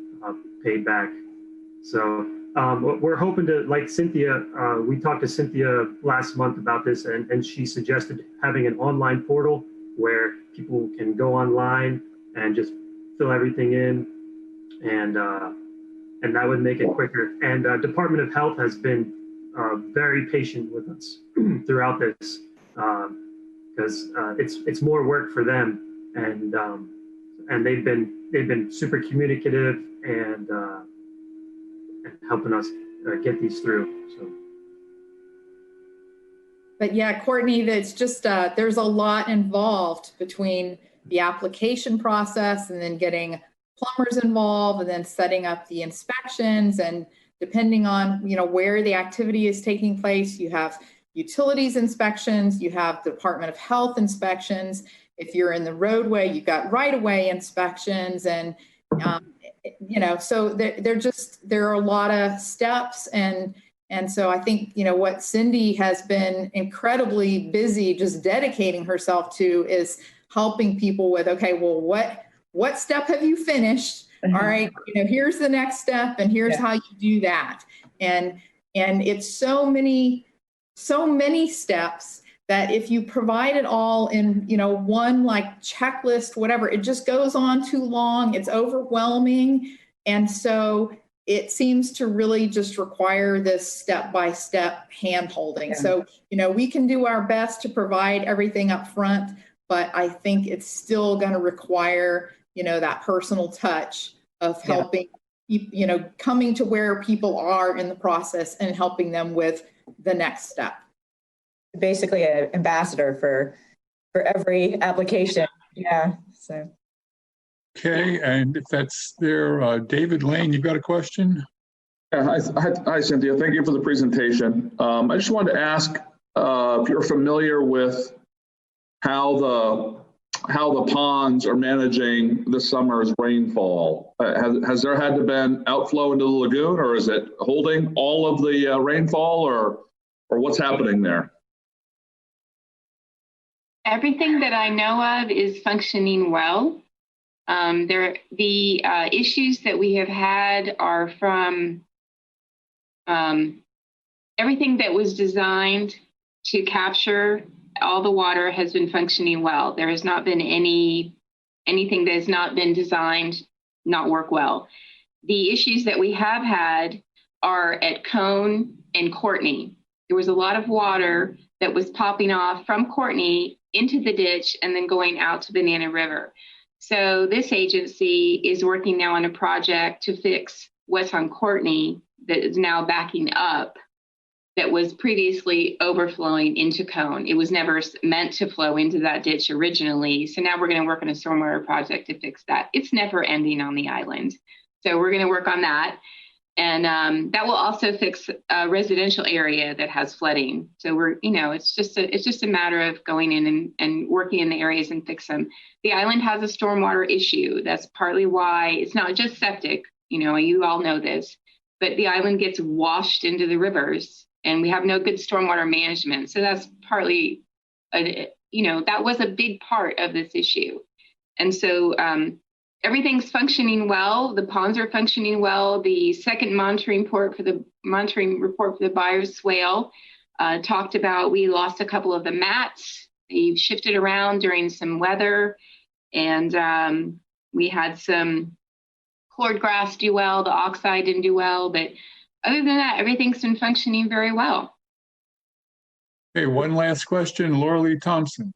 paid back. So we're hoping to, like Cynthia, we talked to Cynthia last month about this, and she suggested having an online portal where people can go online and just fill everything in, and that would make it quicker. And Department of Health has been very patient with us througirgendwie this, because it's more work for them, and they've been super communicative and helping us get these through. So. But yeah, Courtney, that's just, there's a lot involved between the application process and then getting plumbers involved and then setting up the inspections. And depending on, where the activity is taking place, you have utilities inspections, you have the Department of Health inspections. If you're in the roadway, you've got right-of-way inspections, and so there are a lot of steps, and so I think what Cindy has been incredibly busy just dedicating herself to is helping people with, okay, well, what step have you finished? All right, here's the next step, and here's how you do that, and it's so many steps that if you provide it all in, one like checklist, whatever, it just goes on too long. It's overwhelming. And so it seems to really just require this step-by-step hand-holding. So, we can do our best to provide everything up front, but I think it's still going to require, that personal touch of helping, coming to where people are in the process and helping them with the next step. Basically an ambassador for every application. Yeah. So. Okay, and if that's there, David Lane, you've got a question? Yeah, hi, Cynthia. Thank you for the presentation. I just wanted to ask if you're familiar with how the ponds are managing this summer's rainfall. Has there had to been outflow into the lagoon, or is it holding all of the rainfall, or what's happening there? Everything that I know of is functioning well. The issues that we have had are from everything that was designed to capture all the water has been functioning well. There has not been anything that has not been designed not work well. The issues that we have had are at Cone and Courtney. There was a lot of water that was popping off from Courtney into the ditch and then going out to Banana River. So this agency is working now on a project to fix what's on Courtney that is now backing up, that was previously overflowing into Cone. It was never meant to flow into that ditch originally. So now we're going to work on a stormwater project to fix that. It's never ending on the island. So we're going to work on that. And that will also fix a residential area that has flooding. So we're, it's just a matter of going in and working in the areas and fix them. The island has a stormwater issue. That's partly why it's not just septic, you all know this, but the island gets washed into the rivers and we have no good stormwater management. So that's partly, that was a big part of this issue. And so, everything's functioning well. The ponds are functioning well. The second monitoring report for the Byers swale talked about we lost a couple of the mats. They shifted around during some weather, and we had some cord grass do well. The oxide didn't do well, but other than that, everything's been functioning very well. Okay, one last question, Laura Lee Thompson.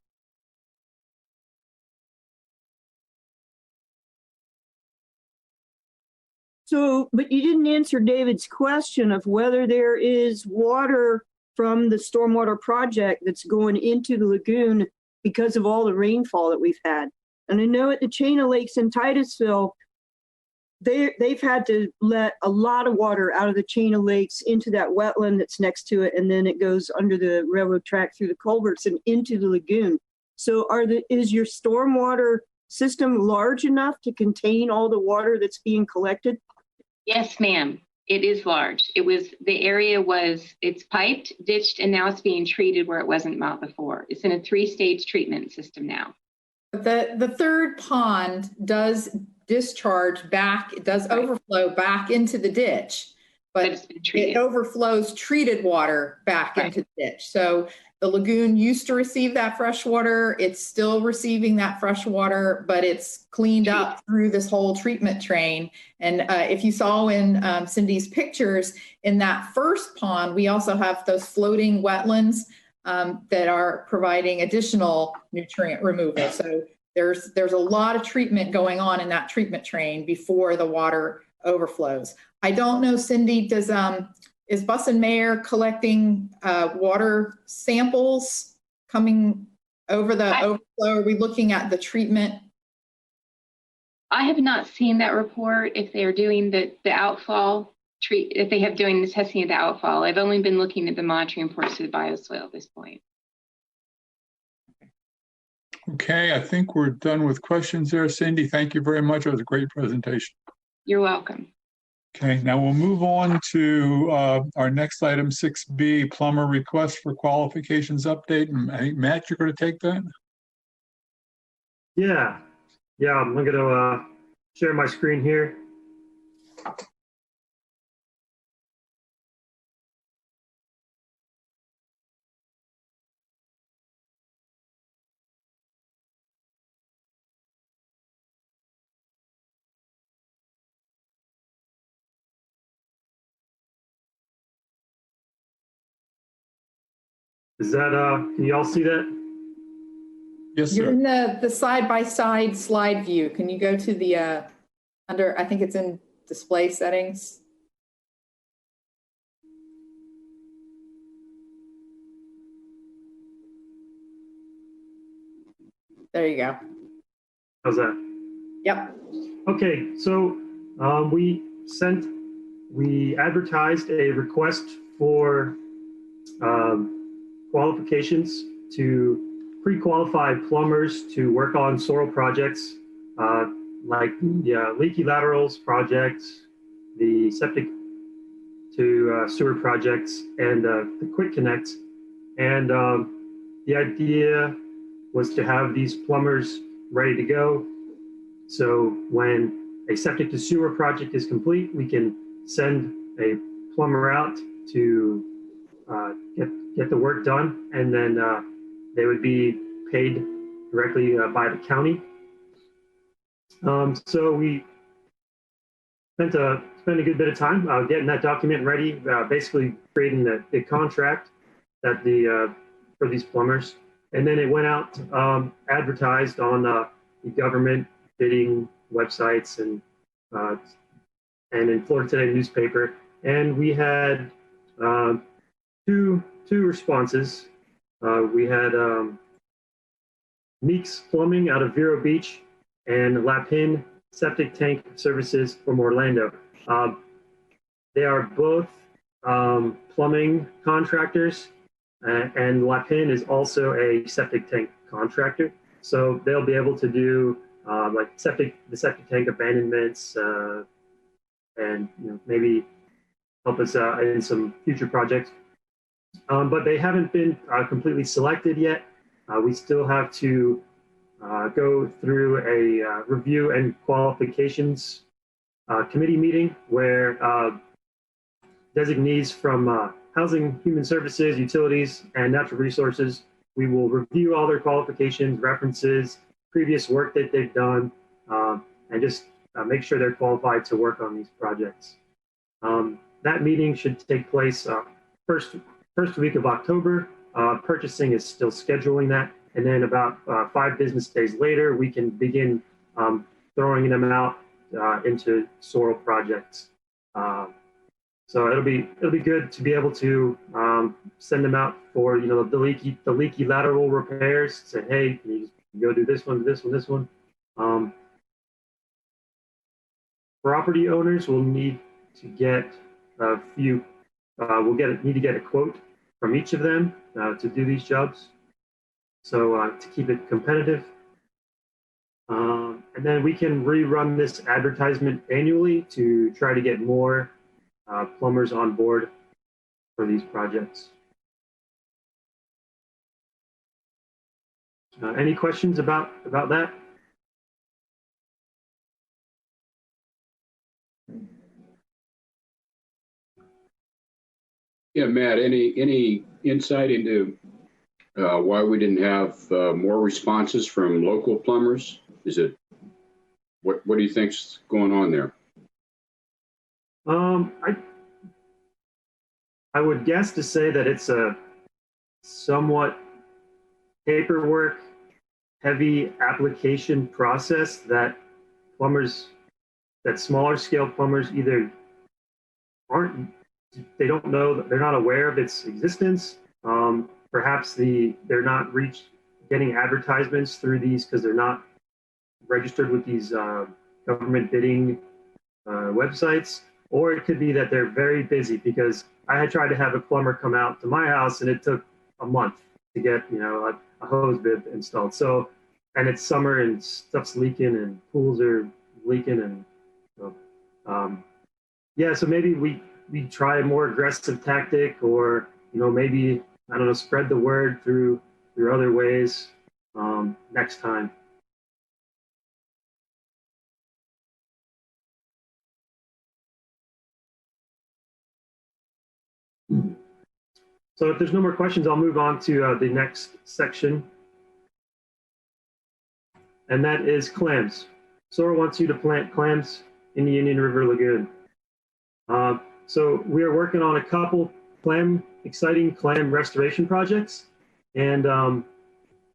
So, but you didn't answer David's question of whether there is water from the stormwater project that's going into the lagoon because of all the rainfall that we've had. And I know at the chain of lakes in Titusville, they've had to let a lot of water out of the chain of lakes into that wetland that's next to it, and then it goes under the railroad track through the culverts and into the lagoon. So is your stormwater system large enough to contain all the water that's being collected? Yes, ma'am. It is large. It's piped, ditched, and now it's being treated where it wasn't before. It's in a 3-stage treatment system now. The third pond does discharge back, it does overflow back into the ditch, but it overflows treated water back into the ditch. So the lagoon used to receive that fresh water. It's still receiving that fresh water, but it's cleaned up through this whole treatment train. And if you saw in Cindy's pictures, in that first pond, we also have those floating wetlands that are providing additional nutrient removal. So there's a lot of treatment going on in that treatment train before the water overflows. I don't know, Cindy, is Bus and Mayor collecting water samples coming over the overflow? Are we looking at the treatment? I have not seen that report. If they are doing the outfall if they have doing the testing of the outfall. I've only been looking at the monitoring reports to the bioswale at this point. Okay, I think we're done with questions there. Cindy, thank you very much. It was a great presentation. You're welcome. Okay, now we'll move on to our next item, 6B, Plumber request for qualifications update. And I think, Matt, you're going to take that? Yeah, I'm going to share my screen here. Is that, can you all see that? Yes, sir. You're in the side-by-side slide view. Can you go to the, I think it's in display settings. There you go. How's that? Yep. Okay, so we advertised a request for qualifications to pre-qualify plumbers to work on soil projects like the leaky laterals projects, the septic to sewer projects, and the quick connects. And the idea was to have these plumbers ready to go. So when a septic to sewer project is complete, we can send a plumber out to get the work done, and then they would be paid directly by the county. So we spent a good bit of time getting that document ready, basically creating the contract that for these plumbers, and then it went out advertised on the government bidding websites and in Florida Today newspaper, and we had two responses. We had Meeks Plumbing out of Vero Beach and Lapin Septic Tank Services from Orlando. They are both plumbing contractors, and Lapin is also a septic tank contractor. So they'll be able to do like the septic tank abandonments and maybe help us in some future projects. But they haven't been completely selected yet. We still have to go through a review and qualifications committee meeting where designees from Housing, Human Services, Utilities, and Natural Resources, we will review all their qualifications, references, previous work that they've done, and just make sure they're qualified to work on these projects. That meeting should take place first week of October. Purchasing is still scheduling that. And then about 5 business days later, we can begin throwing them out into soil projects. So it'll be good to be able to send them out for the leaky lateral repairs. Say, hey, can you go do this one, this one, this one. Property owners will need to get a few. Need to get a quote from each of them to do these jobs. So to keep it competitive. And then we can rerun this advertisement annually to try to get more plumbers on board for these projects. Any questions about that? Yeah, Matt, any insight into why we didn't have more responses from local plumbers? Is it, what do you think's going on there? I would guess to say that it's a somewhat paperwork heavy application process that smaller scale plumbers either they don't know, they're not aware of its existence. Perhaps they're not getting advertisements through these because they're not registered with these government bidding websites, or it could be that they're very busy, because I had tried to have a plumber come out to my house and it took a month to get a hose bib installed. So, and it's summer and stuff's leaking and pools are leaking, and yeah, so maybe we try a more aggressive tactic, or maybe, I don't know, spread the word through other ways next time. So if there's no more questions, I'll move on to the next section. And that is clams. SOAR wants you to plant clams in the Indian River Lagoon. So we are working on a couple exciting clam restoration projects. And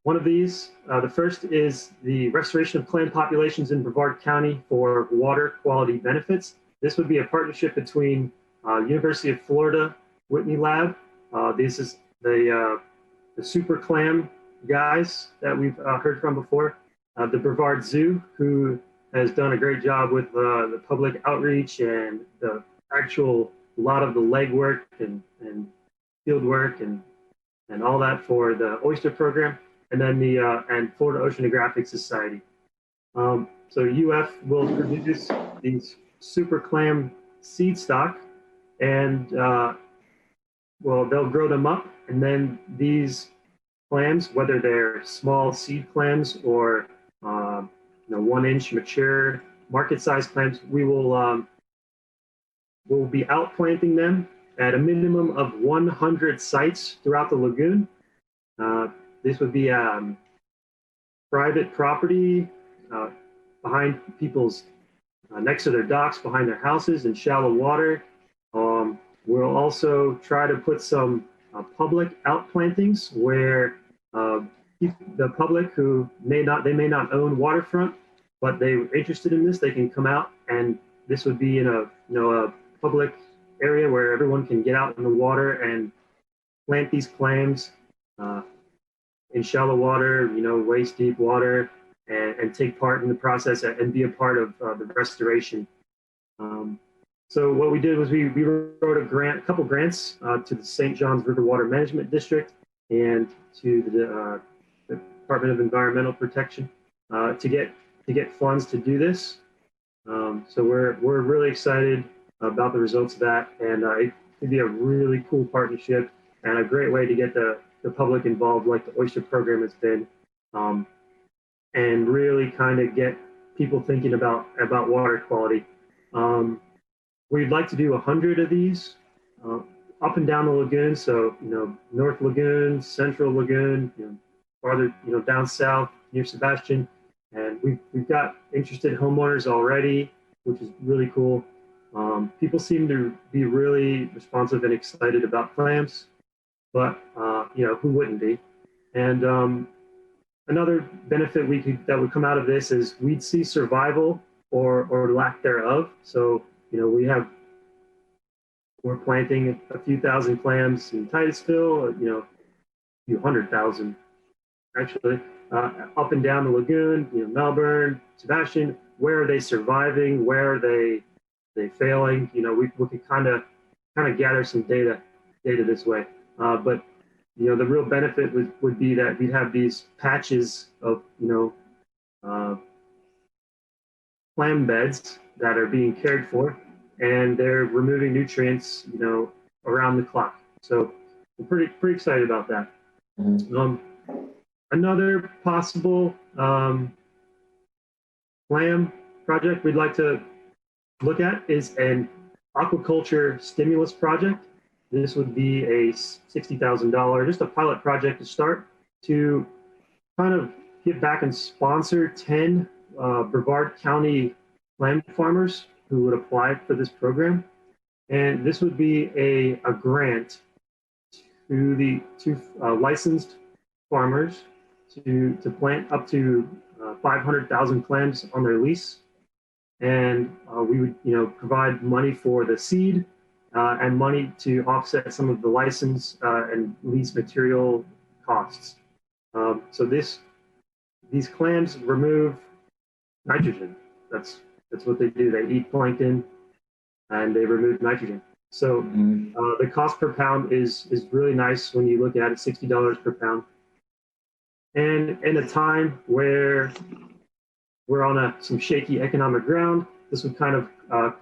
one of these, the first is the restoration of clam populations in Brevard County for water quality benefits. This would be a partnership between University of Florida Whitney Lab. This is the super clam guys that we've heard from before. The Brevard Zoo, who has done a great job with the public outreach and the actual lot of the legwork and field work and all that for the oyster program, and then and Florida Oceanographic Society. So UF will produce these super clam seed stock, and well, they'll grow them up, and then these clams, whether they're small seed clams or 1-inch mature market-sized clams, we'll be outplanting them at a minimum of 100 sites throughout the lagoon. This would be private property behind people's, next to their docks, behind their houses in shallow water. We'll also try to put some public outplantings where the public who may not own waterfront, but they're interested in this, they can come out, and this would be in a public area where everyone can get out in the water and plant these clams in shallow water, waist deep water, and take part in the process and be a part of the restoration. So what we did was we wrote a couple grants to the St. John's River Water Management District and to the Department of Environmental Protection to get funds to do this. So we're really excited about the results of that, and it could be a really cool partnership and a great way to get the public involved, like the oyster program has been, and really kind of get people thinking about water quality. We'd like to do 100 of these up and down the lagoon. So, North Lagoon, Central Lagoon, farther, down south near Sebastian. And we've got interested homeowners already, which is really cool. People seem to be really responsive and excited about clams, but, who wouldn't be? And another benefit that would come out of this is we'd see survival or lack thereof. So, we're planting a few thousand clams in Titusville, a few 100,000 actually, up and down the lagoon, Melbourne, Sebastian. Where are they surviving? Where are they failing? We could kind of gather some data this way. But the real benefit would be that we'd have these patches of clam beds that are being cared for, and they're removing nutrients around the clock. So I'm pretty excited about that. Another possible clam project we'd like to look at is an aquaculture stimulus project. This would be a $60,000, just a pilot project to start, to kind of give back and sponsor 10 Brevard County clam farmers who would apply for this program. And this would be a grant to licensed farmers to plant up to 500,000 clams on their lease. And we would provide money for the seed and money to offset some of the license and lease material costs. So these clams remove nitrogen. That's what they do. They eat plankton and they remove nitrogen. So the cost per pound is really nice when you look at it, $60 per pound. And in a time where we're on some shaky economic ground, this would kind of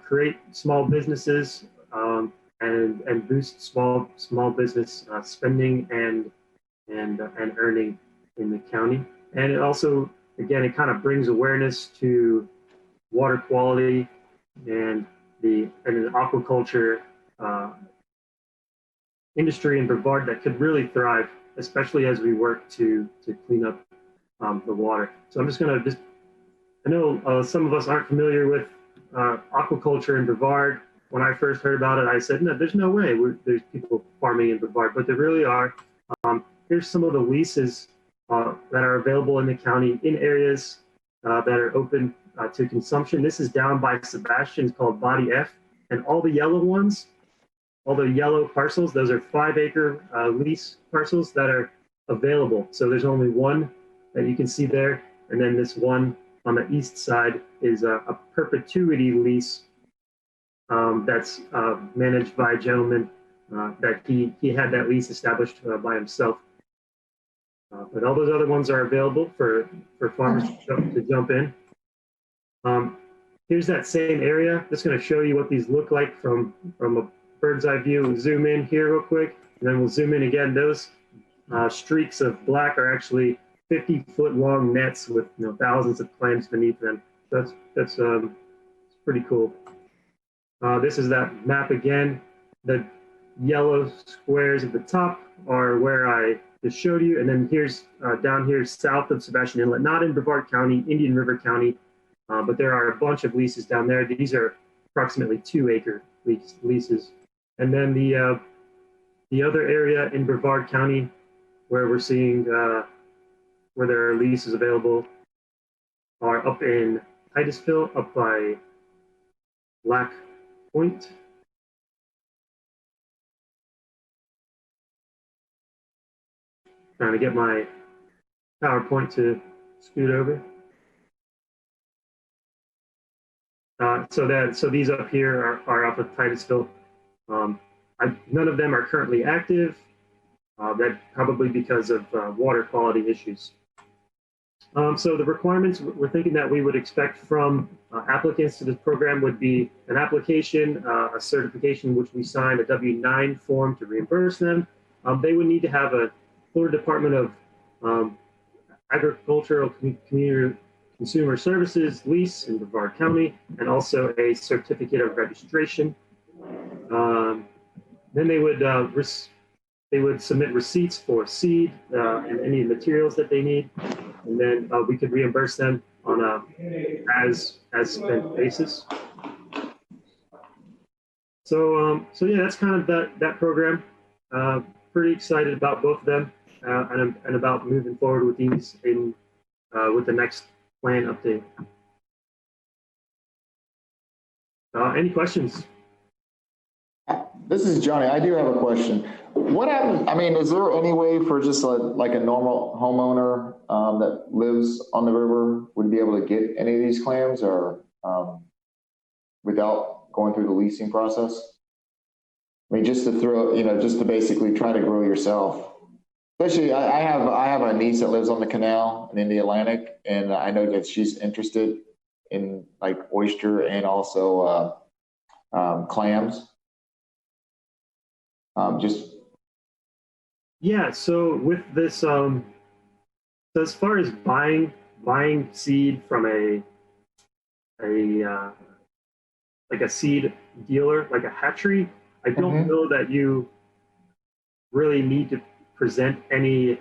create small businesses and boost small business spending and earning in the county. And it also, again, it kind of brings awareness to water quality and the aquaculture industry in Brevard that could really thrive, especially as we work to clean up the water. So I'm just going to I know some of us aren't familiar with aquaculture in Brevard. When I first heard about it, I said, no, there's no way there's people farming in Brevard, but there really are. Here's some of the leases that are available in the county in areas that are open to consumption. This is down by Sebastian, it's called Body F, and all the yellow ones, all the yellow parcels, those are 5-acre lease parcels that are available. So there's only one that you can see there, and then this one on the east side is a perpetuity lease that's managed by a gentleman that he had that lease established by himself. But all those other ones are available for farmers to jump in. Here's that same area. Just going to show you what these look like from a bird's eye view. We'll zoom in here real quick, and then we'll zoom in again. Those streaks of black are actually 50-foot long nets with thousands of clams beneath them. That's pretty cool. This is that map again. The yellow squares at the top are where I just showed you, and then here's down here south of Sebastian Inlet, not in Brevard County, Indian River County, but there are a bunch of leases down there. These are approximately 2-acre leases. And then the other area in Brevard County where we're seeing where there are leases available are up in Titusville, up by Black Point. Trying to get my PowerPoint to scoot over. So these up here are off of Titusville. None of them are currently active. That probably because of water quality issues. So the requirements we're thinking that we would expect from applicants to this program would be an application, a certification which we signed, a W-9 form to reimburse them. They would need to have a Florida Department of Agricultural Community Consumer Services lease in Brevard County, and also a certificate of registration. Then they would submit receipts for seed and any materials that they need, and then we could reimburse them on a as spent basis. So yeah, that's kind of that program. Pretty excited about both of them and about moving forward with these in with the next plan update. Any questions? This is Johnny. I do have a question. What happens, I mean, is there any way for just like a normal homeowner that lives on the river would be able to get any of these clams or without going through the leasing process? I mean, just to throw, you know, just to basically try to grow yourself. Especially, I have a niece that lives on the canal and in the Atlantic, and I know that she's interested in like oyster and also clams. Yeah, so with this, so as far as buying seed from a like a seed dealer, like a hatchery, I don't know that you really need to present any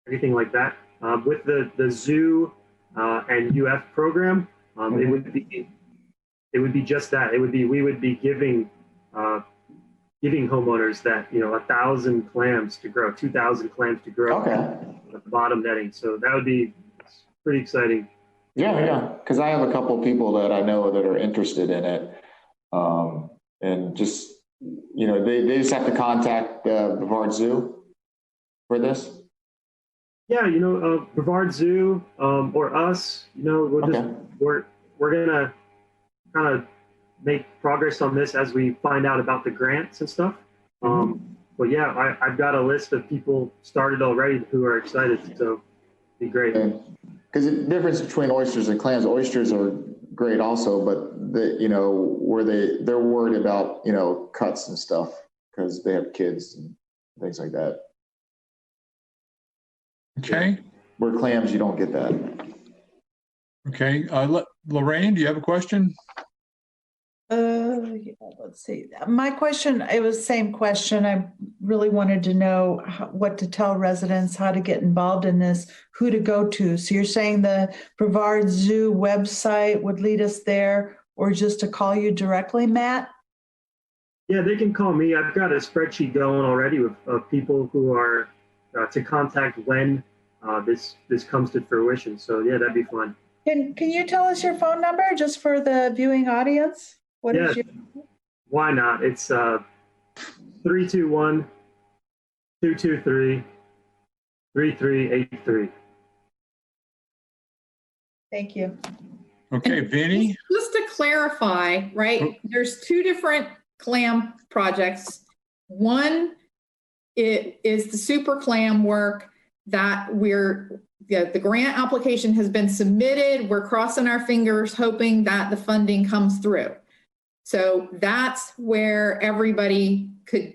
anything like that. With the zoo and UF program, it would be just that. It would be, we would be giving homeowners that, you know, 1,000 clams to grow, 2,000 clams to grow at the bottom netting. So that would be pretty exciting. Yeah, because I have a couple of people that I know that are interested in it, and just, you know, they just have to contact the Brevard Zoo for this. Yeah, you know, Brevard Zoo or us, you know, we're gonna kind of make progress on this as we find out about the grants and stuff. But yeah, I've got a list of people started already who are excited, so it'd be great. Because the difference between oysters and clams, oysters are great also, but you know, they're worried about, you know, cuts and stuff because they have kids and things like that. Okay. Where clams, you don't get that. Okay. Lorraine, do you have a question? Yeah, let's see. My question, it was the same question. I really wanted to know what to tell residents, how to get involved in this, who to go to. So you're saying the Brevard Zoo website would lead us there, or just to call you directly, Matt? Yeah, they can call me. I've got a spreadsheet going already with people who are to contact when this comes to fruition. So yeah, that'd be fun. Can you tell us your phone number just for the viewing audience? What is your? Why not? It's 321-223-3383. Thank you. Okay, Vinny. Just to clarify, right? There's two different clam projects. One is the super clam work that the grant application has been submitted. We're crossing our fingers, hoping that the funding comes through. So that's where everybody could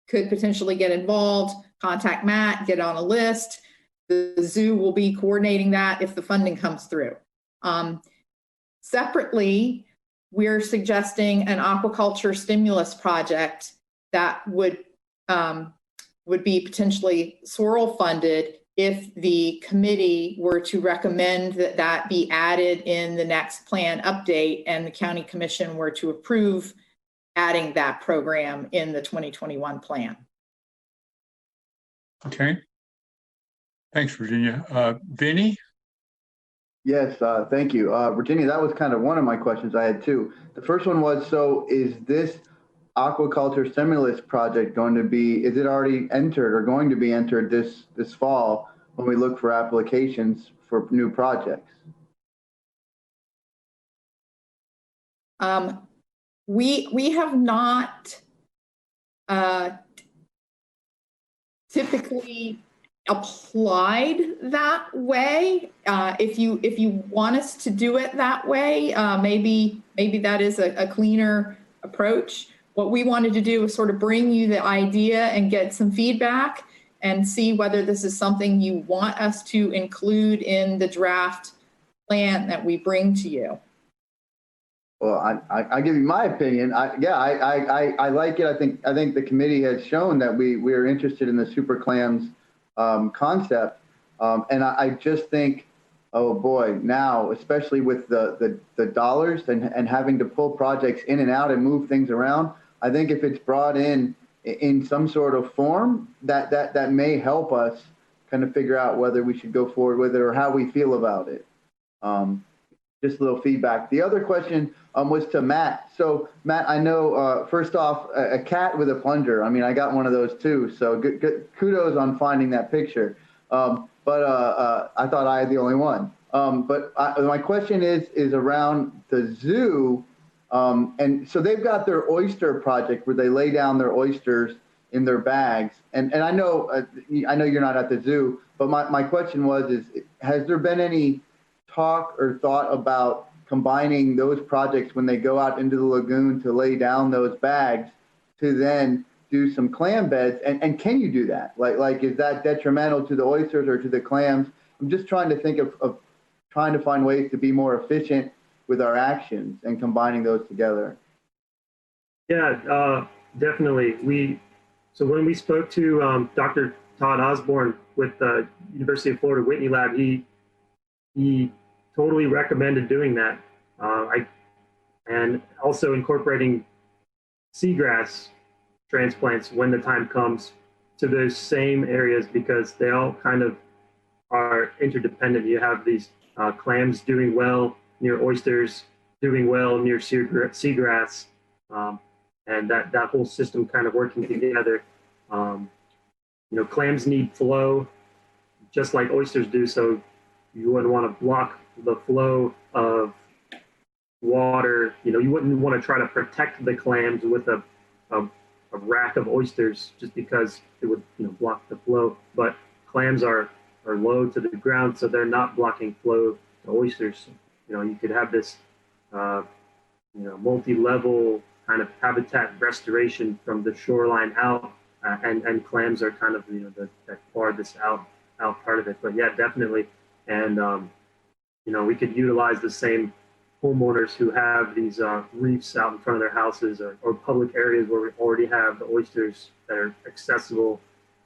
potentially get involved, contact Matt, get on a list. The zoo will be coordinating that if the funding comes through. Separately, we're suggesting an aquaculture stimulus project that would be potentially swirl funded if the committee were to recommend that be added in the next plan update and the county commission were to approve adding that program in the 2021 plan. Okay. Thanks, Virginia. Vinny? Yes, thank you. Virginia, that was kind of one of my questions I had too. The first one was, so is this aquaculture stimulus project is it already entered or going to be entered this fall when we look for applications for new projects? We have not typically applied that way. If you want us to do it that way, maybe that is a cleaner approach. What we wanted to do was sort of bring you the idea and get some feedback and see whether this is something you want us to include in the draft plan that we bring to you. Well, I give you my opinion. I like it. I think the committee has shown that we are interested in the super clams concept, and I just think, oh boy, now especially with the dollars and having to pull projects in and out and move things around, I think if it's brought in some sort of form, that may help us kind of figure out whether we should go forward with it or how we feel about it. just a little feedback. The other question was to Matt. So Matt, I know first off, a cat with a plunger. I mean, I got one of those too. So good kudos on finding that picture. But I thought I had the only one. My question is around the zoo. And so they've got their oyster project where they lay down their oysters in their bags. And I know you're not at the zoo, but my question was, has there been any talk or thought about combining those projects when they go out into the lagoon to lay down those bags to then do some clam beds? And can you do that? Like is that detrimental to the oysters or to the clams? I'm just trying to think of trying to find ways to be more efficient with our actions and combining those together. Yeah, definitely. So when we spoke to Dr. Todd Osborne with the University of Florida Whitney Lab, he totally recommended doing that. And also incorporating seagrass transplants when the time comes to those same areas, because they all kind of are interdependent. You have these clams doing well near oysters, doing well near seagrass, and that whole system kind of working together. Clams need flow just like oysters do, so you wouldn't want to block the flow of water. You wouldn't want to try to protect the clams with a rack of oysters just because it would block the flow. But clams are low to the ground, so they're not blocking flow to oysters. You could have this multi-level kind of habitat restoration from the shoreline out, and clams are kind of that farthest out part of it. But yeah, definitely. And we could utilize the same homeowners who have these reefs out in front of their houses, or public areas where we already have the oysters that are accessible.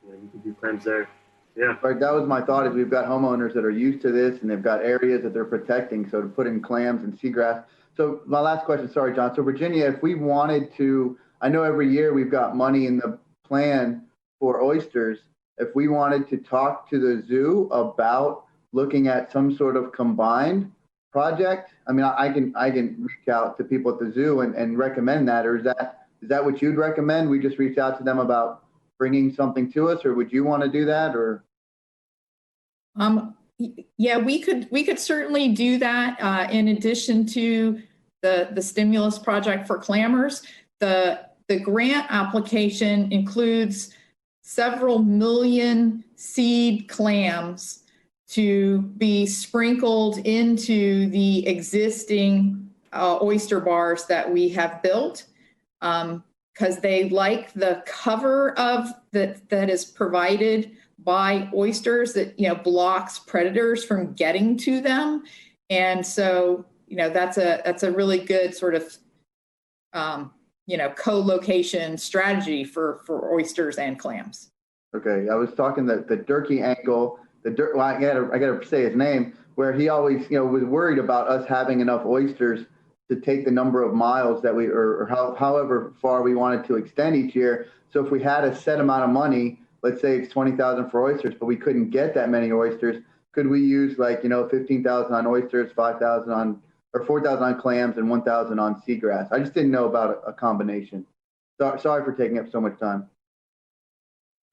You can do clams there. Yeah. Right. That was my thought, is we've got homeowners that are used to this and they've got areas that they're protecting. So to put in clams and seagrass. So my last question, sorry, John. So Virginia, if we wanted to, I know every year we've got money in the plan for oysters. If we wanted to talk to the zoo about looking at some sort of combined project, I mean, I can reach out to people at the zoo and recommend that, or is that what you'd recommend? We just reach out to them about bringing something to us, or would you want to do that? Or yeah, we could certainly do that. In addition to the stimulus project for clammers, the grant application includes several million seed clams to be sprinkled into the existing oyster bars that we have built. Because they like the cover of that is provided by oysters that blocks predators from getting to them, and so that's a really good sort of co-location strategy for oysters and clams. Okay, I was talking the Durkee angle. Well, I gotta say his name, where he always was worried about us having enough oysters to take the number of miles that we, or however far we wanted to extend each year. So if we had a set amount of money, let's say it's 20,000 for oysters, but we couldn't get that many oysters, could we use 15,000 on oysters, 5,000 on, or 4,000 on clams, and 1,000 on seagrass? I just didn't know about a combination. Sorry for taking up so much time.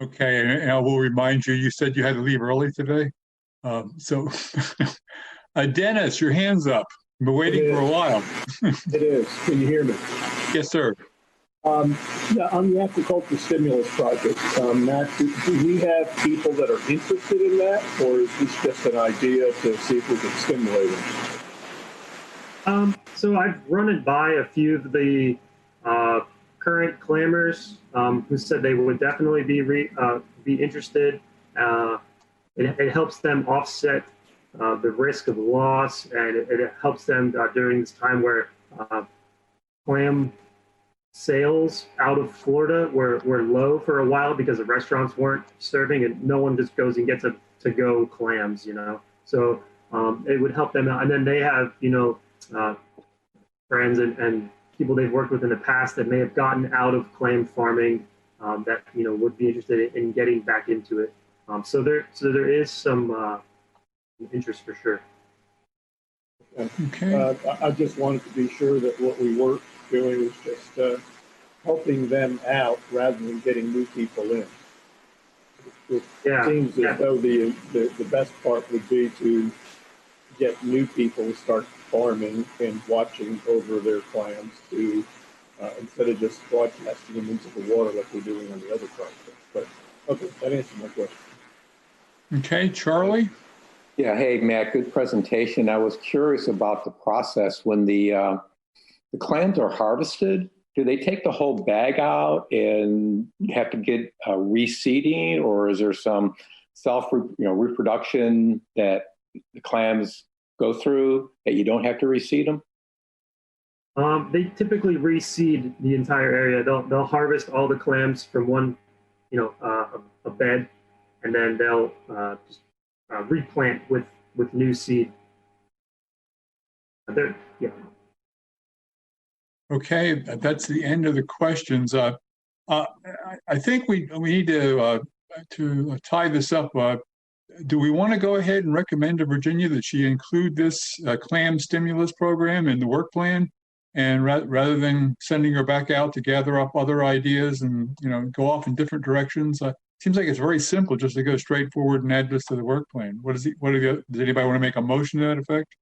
Okay, and I will remind you, you said you had to leave early today. So Dennis, your hand's up. I've been waiting for a while. It is. Can you hear me? Yes, sir. Yeah, on the aquaculture stimulus project, Matt, do we have people that are interested in that, or is this just an idea to see if we can stimulate them? So I've run it by a few of the current clammers who said they would definitely be interested. It helps them offset the risk of loss, and it helps them during this time where clam sales out of Florida were low for a while because the restaurants weren't serving, and no one just goes and gets to-go clams, So it would help them out. And then they have, friends and people they've worked with in the past that may have gotten out of clam farming that, would be interested in getting back into it. So there is some interest for sure. And, Okay. I just wanted to be sure that what we were doing was just helping them out rather than getting new people in. It seems as though the best part would be to get new people to start farming and watching over their clams to instead of just broadcasting them into the water like we're doing on the other project. But okay, that answers my question. Okay, Charlie? Yeah, hey, Matt, good presentation. I was curious about the process when the clams are harvested. Do they take the whole bag out and have to get reseeding, or is there some reproduction that the clams go through that you don't have to reseed them? They typically reseed the entire area. They'll harvest all the clams from one, a bed, and then they'll just replant with new seed. Yeah. Okay, that's the end of the questions. I think we need to tie this up. Do we want to go ahead and recommend to Virginia that she include this clam stimulus program in the work plan, and rather than sending her back out to gather up other ideas and go off in different directions? Seems like it's very simple just to go straight forward and add this to the work plan. Does anybody want to make a motion to that effect?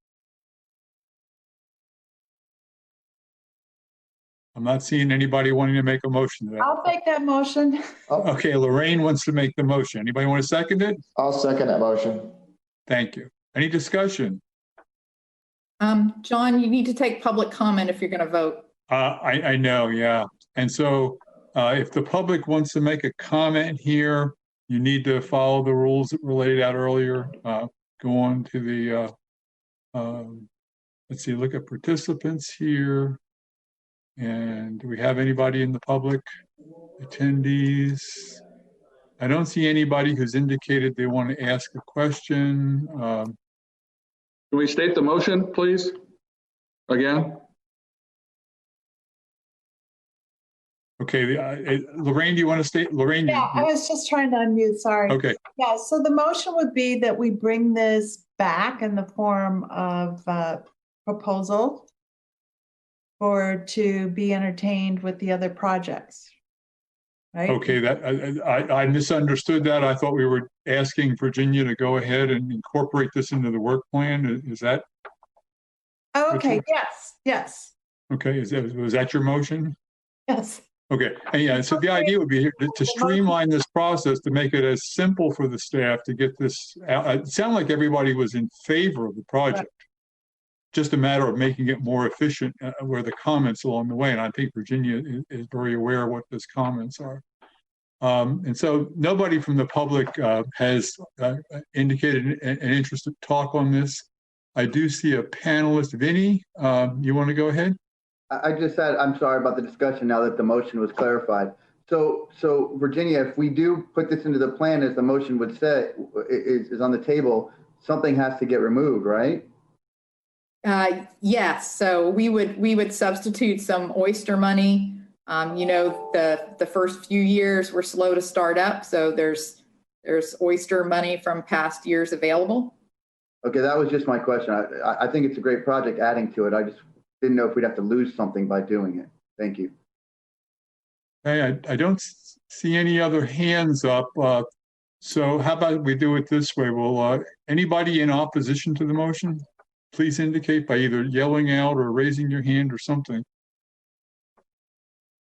I'm not seeing anybody wanting to make a motion to that. I'll make that motion. Okay, Lorraine wants to make the motion. Anybody want to second it? I'll second that motion. Thank you. Any discussion? John, you need to take public comment if you're going to vote. I know, yeah. And so if the public wants to make a comment here, you need to follow the rules that were laid out earlier. Go on to the, let's see, look at participants here. And do we have anybody in the public? Attendees? I don't see anybody who's indicated they want to ask a question. Can we state the motion, please? Again? Okay, Lorraine, do you want to state? Lorraine? Yeah, I was just trying to unmute, sorry. Okay. Yeah, so the motion would be that we bring this back in the form of proposal to be entertained with the other projects, right? Okay, I misunderstood that. I thought we were asking Virginia to go ahead and incorporate this into the work plan. Is that? Oh, okay, yes. Okay, was that your motion? Yes. Okay, and yeah, so the idea would be to streamline this process, to make it as simple for the staff to get this out. It sounded like everybody was in favor of the project. Right. Just a matter of making it more efficient where the comments along the way. And I think Virginia is very aware of what those comments are. And so nobody from the public has indicated an interest to talk on this. I do see a panelist. Vinny, you want to go ahead? I just said, I'm sorry about the discussion now that the motion was clarified. So Virginia, if we do put this into the plan, as the motion would say, is on the table, something has to get removed, right? Yes, so we would substitute some oyster money. The first few years were slow to start up, so there's oyster money from past years available. Okay, that was just my question. I think it's a great project adding to it. I just didn't know if we'd have to lose something by doing it. Thank you. Hey, I don't see any other hands up. So how about we do it this way? Will anybody in opposition to the motion, please indicate by either yelling out or raising your hand or something.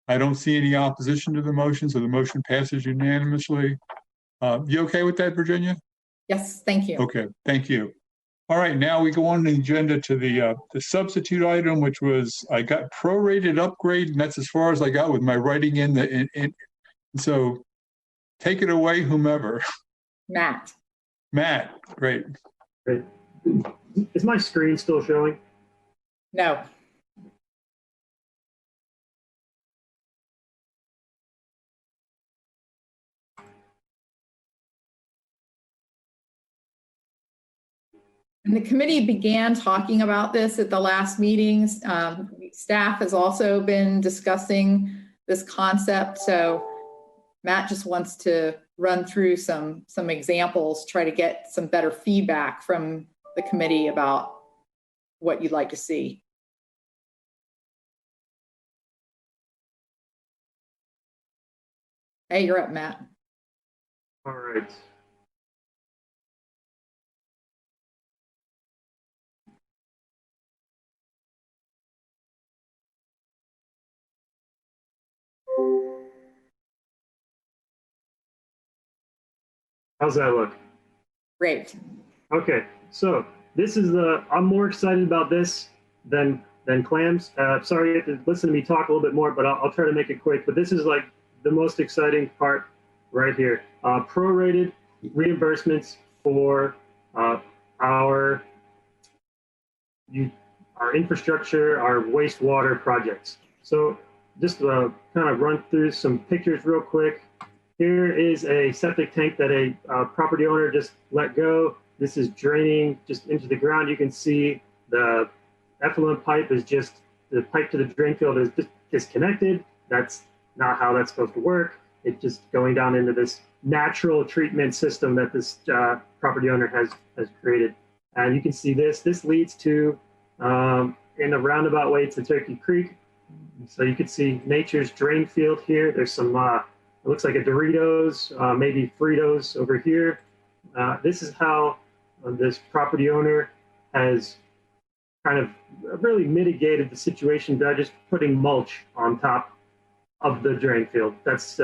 I don't see any opposition to the motion, so the motion passes unanimously. You okay with that, Virginia? Yes, thank you. Okay, thank you. All right, now we go on the agenda to the substitute item, which was I got prorated upgrade, and that's as far as I got with my writing in the. So take it away, whomever. Matt. Matt, great. Great. Is my screen still showing? No. And the committee began talking about this at the last meetings. Staff has also been discussing this concept. So Matt just wants to run through some examples, try to get some better feedback from the committee about what you'd like to see. Hey, you're up, Matt. All right. How's that look? Great. Okay, so this is I'm more excited about this than clams. Sorry, you have to listen to me talk a little bit more, but I'll try to make it quick. But this is like the most exciting part right here. Prorated reimbursements for our infrastructure, our wastewater projects. So just kind of run through some pictures real quick. Here is a septic tank that a property owner just let go. This is draining just into the ground. You can see the effluent pipe is just, the pipe to the drain field is just disconnected. That's not how that's supposed to work. It's just going down into this natural treatment system that this property owner has created. And you can see this leads to, in a roundabout way, to Turkey Creek. So you can see nature's drain field here. There's some, it looks like a Doritos, maybe Fritos over here. This is how this property owner has kind of really mitigated the situation by just putting mulch on top of the drain field. That's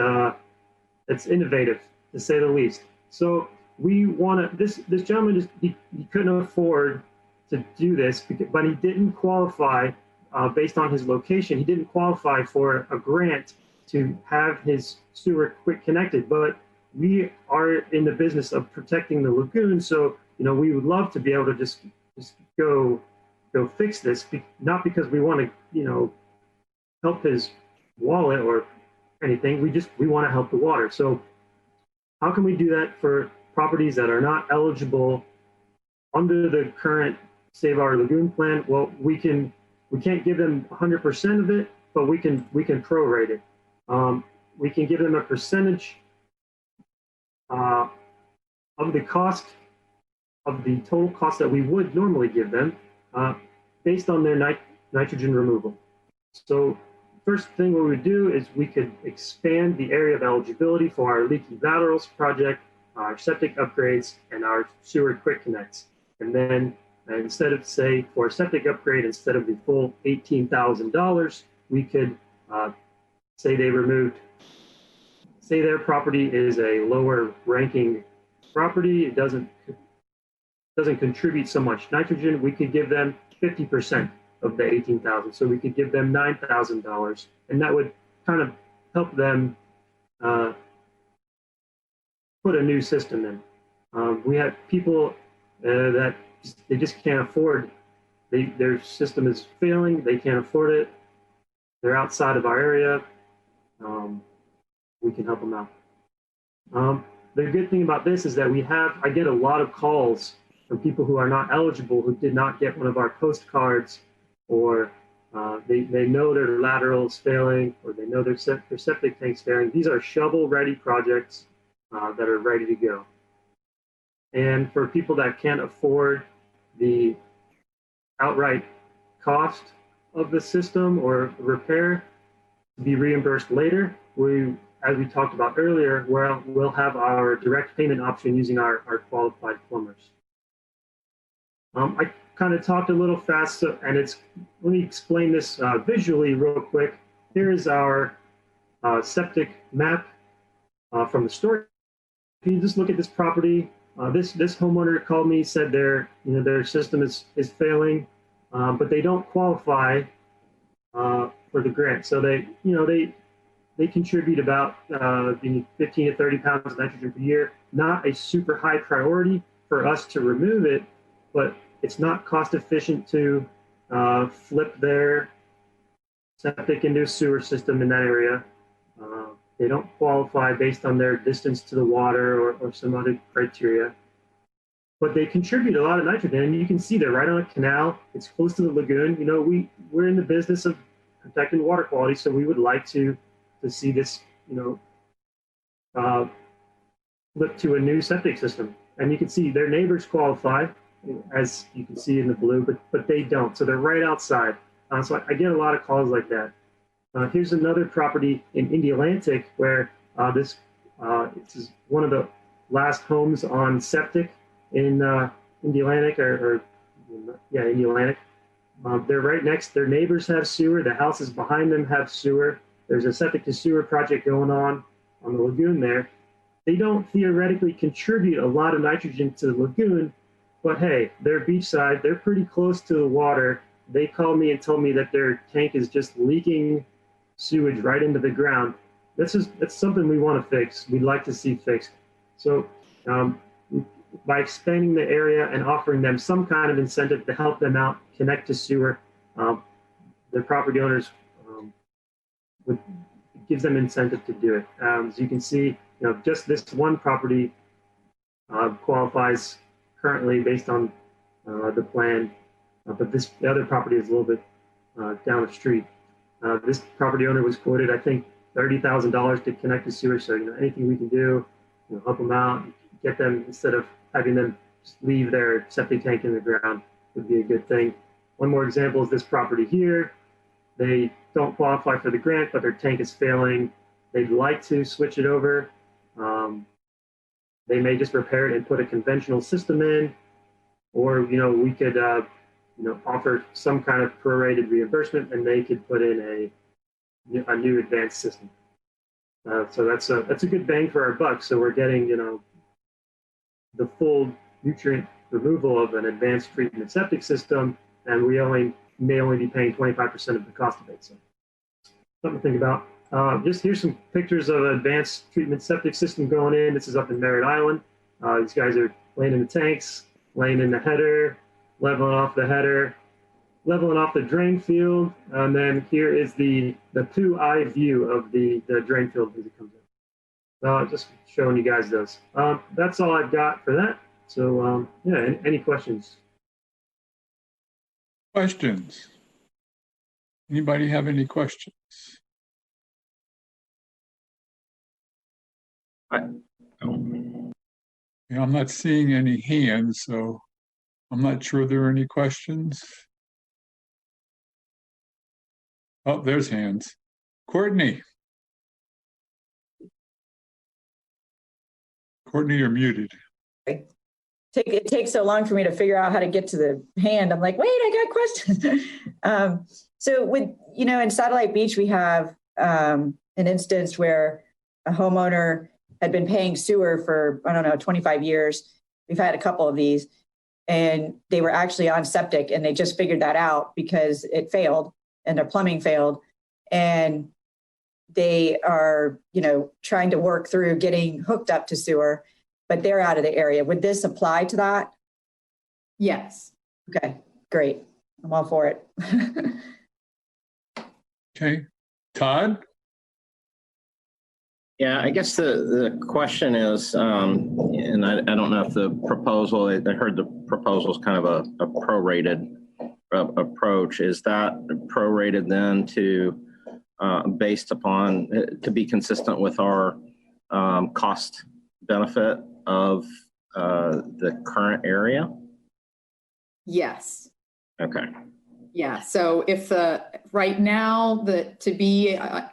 innovative, to say the least. So we want to, this gentleman just, he couldn't afford to do this, but he didn't qualify based on his location. He didn't qualify for a grant to have his sewer quick connected, but we are in the business of protecting the lagoon. So, you know, we would love to be able to just go fix this, not because we want to, you know, help his wallet or anything. We want to help the water. So how can we do that for properties that are not eligible under the current Save Our Lagoon plan? Well, we can't give them 100% of it, but we can prorate it. We can give them a percentage of the cost, of the total cost that we would normally give them based on their nitrogen removal. So first thing we would do is we could expand the area of eligibility for our leaky laterals project, our septic upgrades, and our sewer quick connects. And then instead of, say, for a septic upgrade, instead of the full $18,000, we could say their property is a lower ranking property. It doesn't contribute so much nitrogen. We could give them 50% of the $18,000. So we could give them $9,000, and that would kind of help them put a new system in. We have people that they just can't afford, their system is failing, they can't afford it, they're outside of our area. We can help them out. The good thing about this is that I get a lot of calls from people who are not eligible, who did not get one of our postcards, or they know their laterals failing, or they know their septic tanks failing. These are shovel-ready projects that are ready to go. And for people that can't afford the outright cost of the system or repair to be reimbursed later, as we talked about earlier, we'll have our direct payment option using our qualified plumbers. I kind of talked a little fast, and let me explain this visually real quick. Here is our septic map from the story. If you just look at this property, this homeowner called me, said their system is failing, but they don't qualify for the grant. So they contribute about 15 to 30 pounds of nitrogen per year. Not a super high priority for us to remove it, but it's not cost efficient to flip their septic into a sewer system in that area. They don't qualify based on their distance to the water or some other criteria, but they contribute a lot of nitrogen. And you can see they're right on a canal. It's close to the lagoon. You know, we're in the business of protecting water quality, so we would like to see this, flip to a new septic system. And you can see their neighbors qualify. as you can see in the blue, but they don't. So they're right outside. So I get a lot of calls like that. Here's another property in Indialantic where this is one of the last homes on septic in Indialantic, Indialantic. They're right next. Their neighbors have sewer. The houses behind them have sewer. There's a septic to sewer project going on the lagoon there. They don't theoretically contribute a lot of nitrogen to the lagoon, but hey, they're beachside. They're pretty close to the water. They called me and told me that their tank is just leaking sewage right into the ground. That's something we want to fix. We'd like to see fixed. So by expanding the area and offering them some kind of incentive to help them out, connect to sewer, the property owners it gives them incentive to do it. As you can see, just this one property qualifies currently based on the plan, but the other property is a little bit down the street. This property owner was quoted, I think, $30,000 to connect to sewer. So anything we can do, help them out, get them, instead of having them just leave their septic tank in the ground, would be a good thing. One more example is this property here. They don't qualify for the grant, but their tank is failing. They'd like to switch it over. They may just repair it and put a conventional system in, or we could offer some kind of prorated reimbursement, and they could put in a new advanced system. So that's a good bang for our buck. So we're getting the full nutrient removal of an advanced treatment septic system, and we may only be paying 25% of the cost of it. So something to think about. Just here's some pictures of an advanced treatment septic system going in. This is up in Merritt Island. These guys are laying in the tanks, laying in the header, leveling off the header, leveling off the drain field, and then here is the 2-eye view of the drain field as it comes in. Just showing you guys those. That's all I've got for that. So any questions? Questions? Anybody have any questions? I'm not seeing any hands, so I'm not sure there are any questions. Oh, there's hands. Courtney. Courtney, you're muted. It takes so long for me to figure out how to get to the hand. I'm like, wait, I got questions. So with, in Satellite Beach, we have an instance where a homeowner had been paying sewer for, 25 years. We've had a couple of these, and they were actually on septic, and they just figured that out because it failed and their plumbing failed. And they are, trying to work through getting hooked up to sewer, but they're out of the area. Would this apply to that? Yes. Okay, great. I'm all for it. Okay. Todd? Yeah, I guess the question is, and I don't know if the proposal, I heard the proposal is kind of a prorated approach. Is that prorated then to based upon, to be consistent with our cost benefit of the current area? Yes. Okay. Yeah. So if right now to be a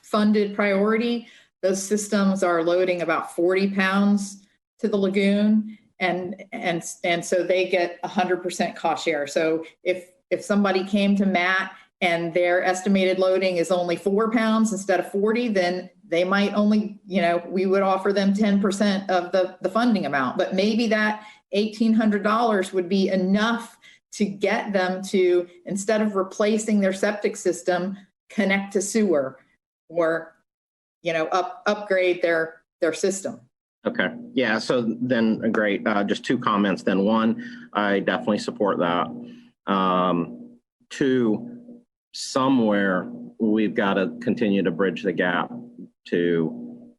funded priority, those systems are loading about 40 pounds to the lagoon, and so they get 100% cost share. So if somebody came to Matt and their estimated loading is only 4 pounds instead of 40, then they might only, we would offer them 10% of the funding amount, but maybe that $1,800 would be enough to get them to, instead of replacing their septic system, connect to sewer or, upgrade their system. Okay. Yeah. So then great. Just 2 comments then. 1, I definitely support that. 2, somewhere we've got to continue to bridge the gap to,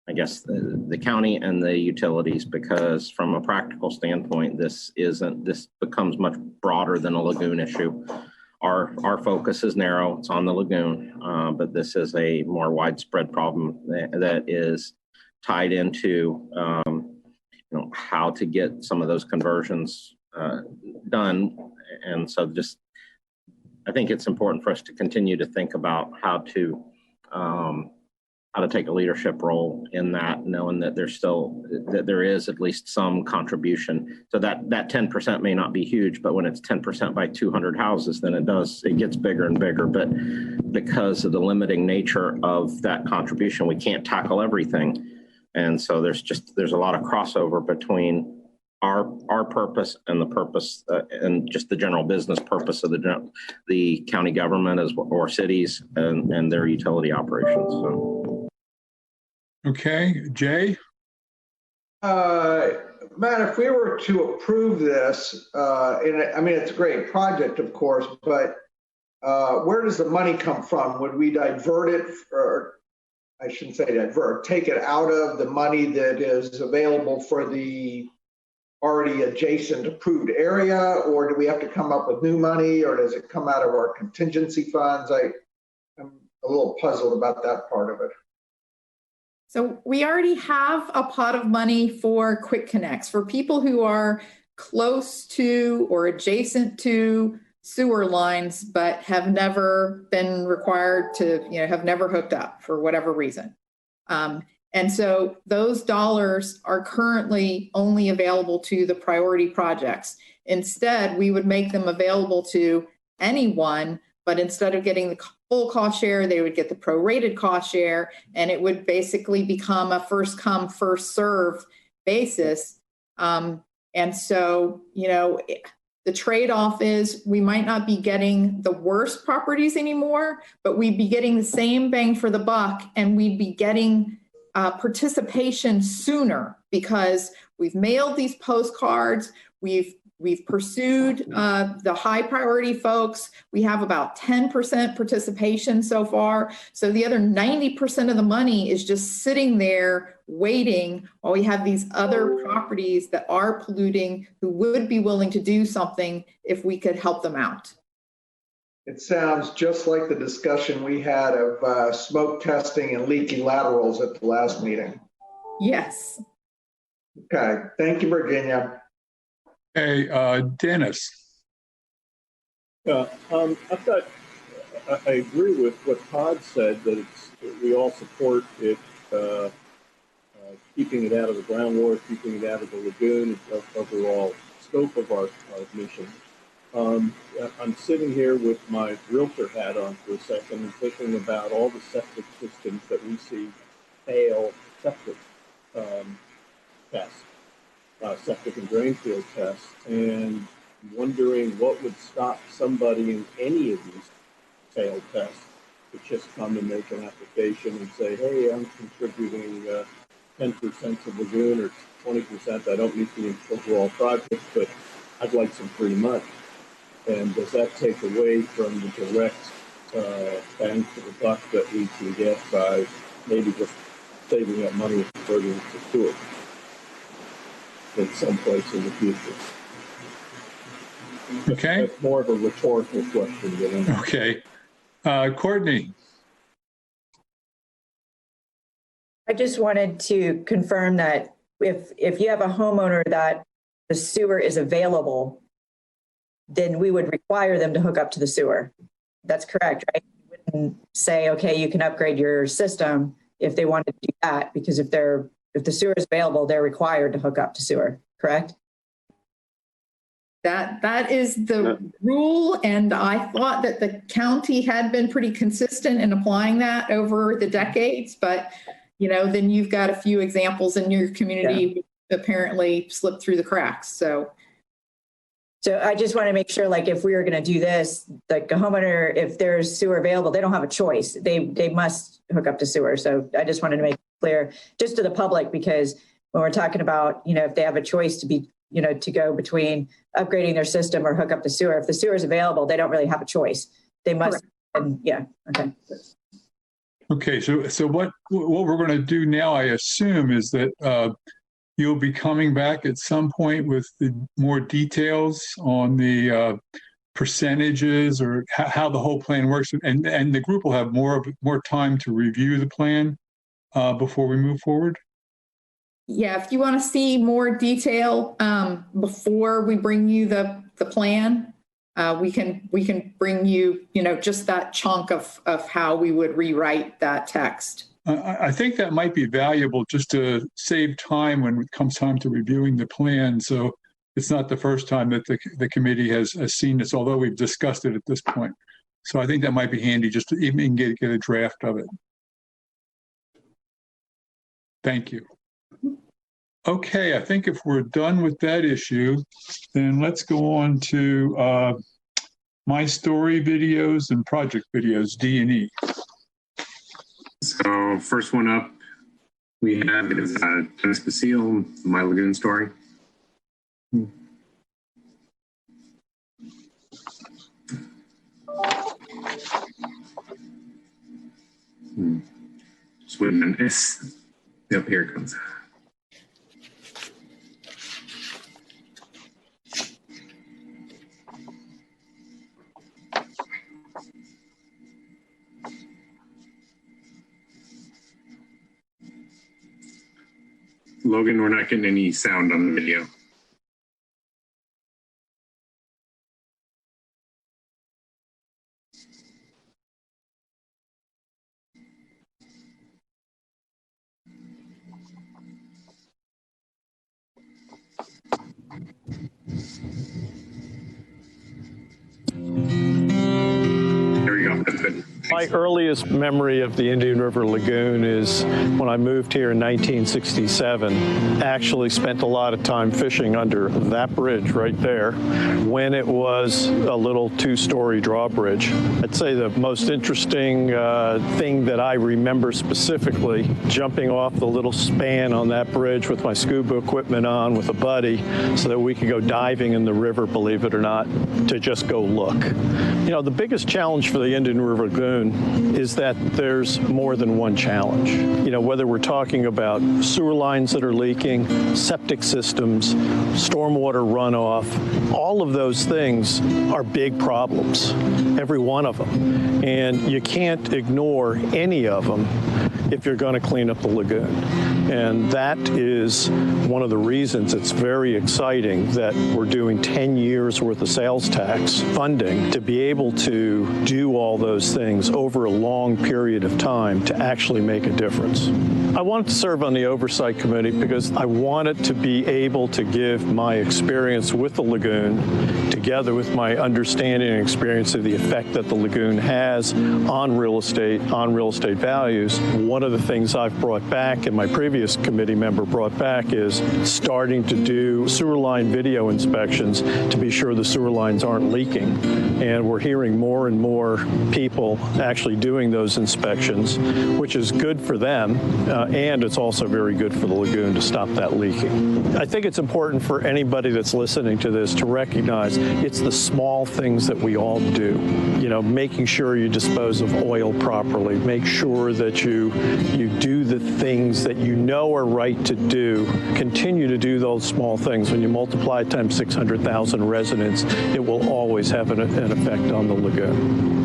I guess, the county and the utilities, because from a practical standpoint, this becomes much broader than a lagoon issue. Our focus is narrow, it's on the lagoon, but this is a more widespread problem that is tied into how to get some of those conversions done. And so just, I think it's important for us to continue to think about how to take a leadership role in that, knowing that there is at least some contribution. So that 10% may not be huge, but when it's 10% by 200 houses, then it gets bigger and bigger. But because of the limiting nature of that contribution, we can't tackle everything. And so there's a lot of crossover between our purpose and the purpose and just the general business purpose of the county government or cities and their utility operations. So. Okay, Jay? Matt, if we were to approve this, and I mean, it's a great project, of course, but where does the money come from? Would we divert it, or I shouldn't say divert, take it out of the money that is available for the already adjacent approved area, or do we have to come up with new money, or does it come out of our contingency funds? I'm a little puzzled about that part of it. So we already have a pot of money for quick connects for people who are close to or adjacent to sewer lines, but have never been required to, have never hooked up for whatever reason. And so those dollars are currently only available to the priority projects. Instead, we would make them available to anyone, but instead of getting the full cost share, they would get the prorated cost share, and it would basically become a first come, first serve basis. And so, the trade-off is we might not be getting the worst properties anymore, but we'd be getting the same bang for the buck, and we'd be getting participation sooner because we've mailed these postcards, we've pursued the high priority folks. We have about 10% participation so far. So the other 90% of the money is just sitting there waiting while we have these other properties that are polluting who would be willing to do something if we could help them out. It sounds just like the discussion we had of smoke testing and leaky laterals at the last meeting. Yes. Okay, thank you, Virginia. Hey, Dennis. I agree with what Todd said, that we all support it, keeping it out of the groundwater, keeping it out of the lagoon, overall scope of our mission. I'm sitting here with my realtor hat on for a second and thinking about all the septic systems that we see fail septic tests, septic and drain field tests, and wondering what would stop somebody in any of these failed tests to just come and make an application and say, hey, I'm contributing 10% to Lagoon or 20%. I don't meet the overall project, but I'd like some free money. And does that take away from the direct bang for the buck that we can get by maybe just saving up money and converting it to sewer in some place in the future? Okay. That's more of a rhetorical question than anything. Okay. Courtney. I just wanted to confirm that if you have a homeowner that the sewer is available, then we would require them to hook up to the sewer. That's correct, right? We wouldn't say, okay, you can upgrade your system if they wanted to do that, because if the sewer is available, they're required to hook up to sewer, correct? That is the rule, and I thought that the county had been pretty consistent in applying that over the decades, but then you've got a few examples in your community apparently slipped through the cracks. So I just want to make sure, like, if we were going to do this, like a homeowner, if there's sewer available, they don't have a choice. They must hook up to sewer. So I just wanted to make it clear just to the public, because when we're talking about, if they have a choice to be, to go between upgrading their system or hook up to sewer, if the sewer is available, they don't really have a choice. They must. And okay. Okay. So what we're going to do now, I assume, is that you'll be coming back at some point with the more details on the percentages or how the whole plan works, and the group will have more time to review the plan before we move forward. Yeah, if you want to see more detail before we bring you the plan, we can bring you, just that chunk of how we would rewrite that text. I think that might be valuable just to save time when it comes time to reviewing the plan. So it's not the first time that the committee has seen this, although we've discussed it at this point. So I think that might be handy just to even get a draft of it. Thank you. Okay, I think if we're done with that issue, then let's go on to my story videos and project videos, D&E. So first one up we have is Dennis Basile, My Lagoon Story. Just with an S. Yep, here it comes. Logan, we're not getting any sound on the video. There we go, that's good. My earliest memory of the Indian River Lagoon is when I moved here in 1967. Actually spent a lot of time fishing under that bridge right there when it was a little two-story drawbridge. I'd say the most interesting thing that I remember specifically, jumping off the little span on that bridge with my scuba equipment on with a buddy so that we could go diving in the river, believe it or not, to just go look. The biggest challenge for the Indian River Lagoon is that there's more than one challenge. Whether we're talking about sewer lines that are leaking, septic systems, stormwater runoff, all of those things are big problems, every one of them. And you can't ignore any of them if you're going to clean up the lagoon. And that is one of the reasons it's very exciting that we're doing 10 years worth of sales tax funding to be able to do all those things over a long period of time to actually make a difference. I wanted to serve on the Oversight Committee because I wanted to be able to give my experience with the lagoon together with my understanding and experience of the effect that the lagoon has on real estate values. One of the things I've brought back and my previous committee member brought back is starting to do sewer line video inspections to be sure the sewer lines aren't leaking. And we're hearing more and more people actually doing those inspections, which is good for them, and it's also very good for the lagoon to stop that leaking. I think it's important for anybody that's listening to this to recognize it's the small things that we all do. Making sure you dispose of oil properly, make sure that you do the things that you know are right to do. Continue to do those small things. When you multiply times 600,000 residents, it will always have an effect on the lagoon.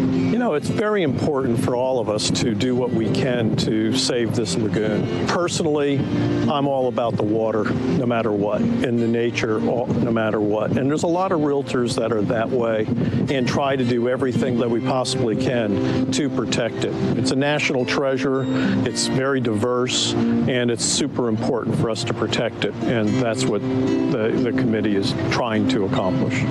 It's very important for all of us to do what we can to save this lagoon. Personally, I'm all about the water, no matter what, and the nature, no matter what. And there's a lot of realtors that are that way and try to do everything that we possibly can to protect it. It's a national treasure, it's very diverse, and it's super important for us to protect it. And that's what the committee is trying to accomplish.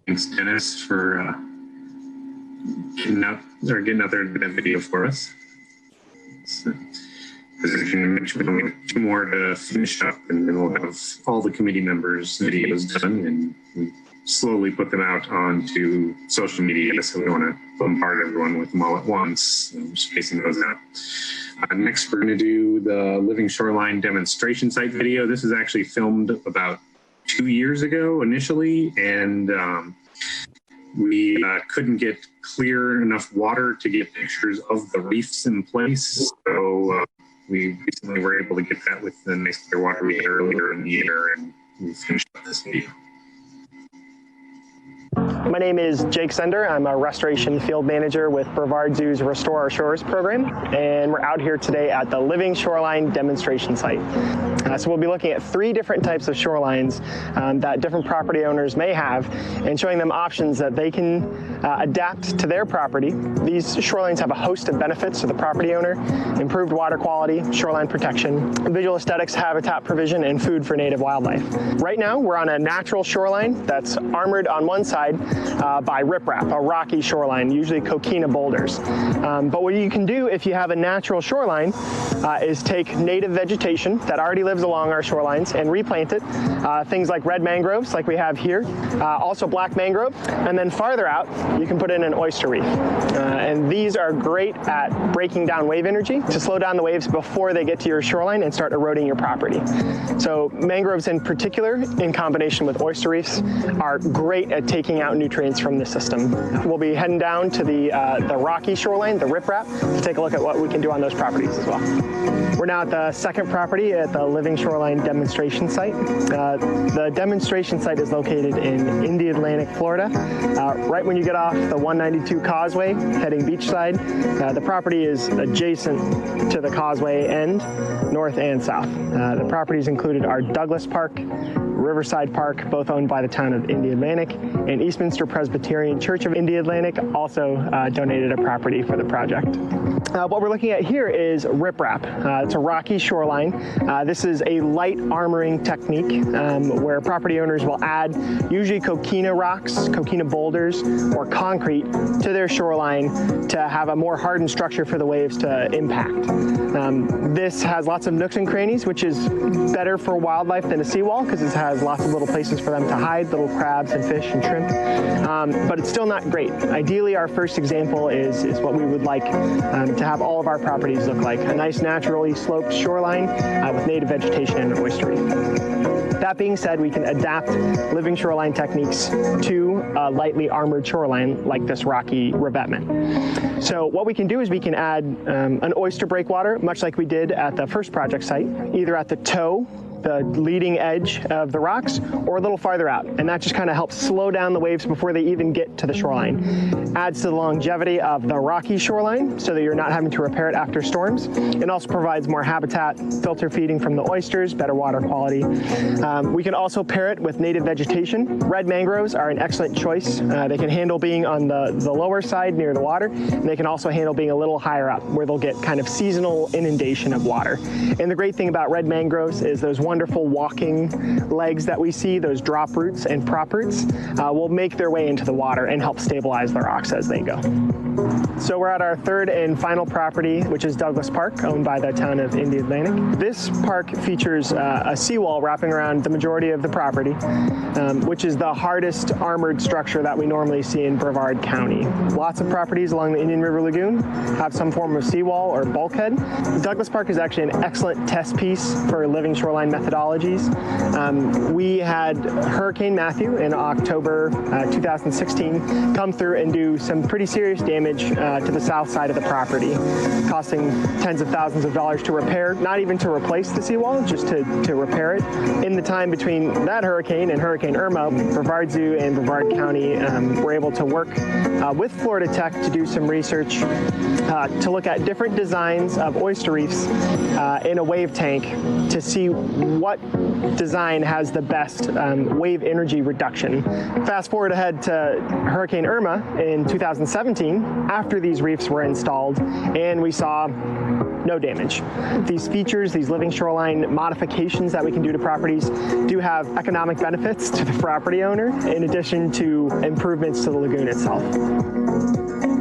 Thanks, Dennis, for getting out there in that video for us. So, as I mentioned, we have 2 more to finish up, and then we'll have all the committee members' videos done, and we slowly put them out onto social media, so we don't want to bombard everyone with them all at once. I'm just spacing those out. Next, we're going to do the Living Shoreline demonstration site video. This is actually filmed about 2 years ago initially, and we couldn't get clear enough water to get pictures of the reefs in place. So we recently were able to get that with the nice clear water we had earlier in the year, and we finished up this video. My name is Jake Sender. I'm a restoration field manager with Brevard Zoo's Restore Our Shores program, and we're out here today at the Living Shoreline demonstration site. So we'll be looking at 3 different types of shorelines that different property owners may have, and showing them options that they can adapt to their property. These shorelines have a host of benefits to the property owner: improved water quality, shoreline protection, visual aesthetics, habitat provision, and food for native wildlife. Right now, we're on a natural shoreline that's armored on one side by riprap, a rocky shoreline, usually coquina boulders. But what you can do if you have a natural shoreline is take native vegetation that already lives along our shorelines and replant it. Things like red mangroves, like we have here, also black mangrove, and then farther out, you can put in an oyster reef. And these are great at breaking down wave energy to slow down the waves before they get to your shoreline and start eroding your property. So mangroves in particular, in combination with oyster reefs, are great at taking out nutrients from the system. We'll be heading down to the rocky shoreline, the riprap, to take a look at what we can do on those properties as well. We're now at the second property at the Living Shoreline demonstration site. The demonstration site is located in Indy Atlantic, Florida. Right when you get off the 192 causeway heading beachside, the property is adjacent to the causeway end, north and south. The properties included are Douglas Park, Riverside Park, both owned by the town of Indy Atlantic, and Eastminster Presbyterian Church of Indy Atlantic also donated a property for the project. What we're looking at here is riprap. It's a rocky shoreline. This is a light armoring technique where property owners will add usually coquina rocks, coquina boulders, or concrete to their shoreline to have a more hardened structure for the waves to impact. This has lots of nooks and crannies, which is better for wildlife than a seawall because it has lots of little places for them to hide, little crabs and fish and shrimp. But it's still not great. Ideally, our first example is what we would like to have all of our properties look like: a nice naturally sloped shoreline with native vegetation and an oyster reef. That being said, we can adapt living shoreline techniques to a lightly armored shoreline like this rocky revetment. So what we can do is we can add an oyster breakwater, much like we did at the first project site, either at the toe, the leading edge of the rocks, or a little farther out. And that just kind of helps slow down the waves before they even get to the shoreline. Adds to the longevity of the rocky shoreline so that you're not having to repair it after storms. It also provides more habitat, filter feeding from the oysters, better water quality. We can also pair it with native vegetation. Red mangroves are an excellent choice. They can handle being on the lower side near the water, and they can also handle being a little higher up where they'll get kind of seasonal inundation of water. And the great thing about red mangroves is those wonderful walking legs that we see, those drop roots and prop roots, will make their way into the water and help stabilize the rocks as they go. So we're at our third and final property, which is Douglas Park, owned by the town of Indy Atlantic. This park features a seawall wrapping around the majority of the property, which is the hardest armored structure that we normally see in Brevard County. Lots of properties along the Indian River Lagoon have some form of seawall or bulkhead. Douglas Park is actually an excellent test piece for living shoreline methodologies. We had Hurricane Matthew in October 2016 come through and do some pretty serious damage to the south side of the property, costing tens of thousands of dollars to repair, not even to replace the seawall, just to repair it. In the time between that hurricane and Hurricane Irma, Brevard Zoo and Brevard County were able to work with Florida Tech to do some research to look at different designs of oyster reefs in a wave tank to see what design has the best wave energy reduction. Fast forward ahead to Hurricane Irma in 2017, after these reefs were installed, and we saw no damage. These features, these living shoreline modifications that we can do to properties do have economic benefits to the property owner, in addition to improvements to the lagoon itself.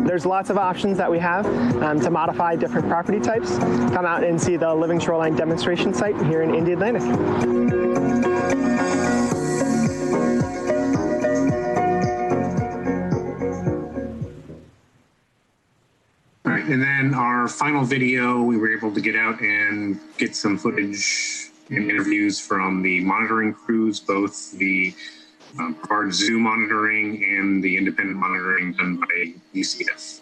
There's lots of options that we have to modify different property types. Come out and see the Living Shoreline demonstration site here in Indy Atlantic. All right, and then our final video, we were able to get out and get some footage and interviews from the monitoring crews, both the Brevard Zoo monitoring and the independent monitoring done by UCF.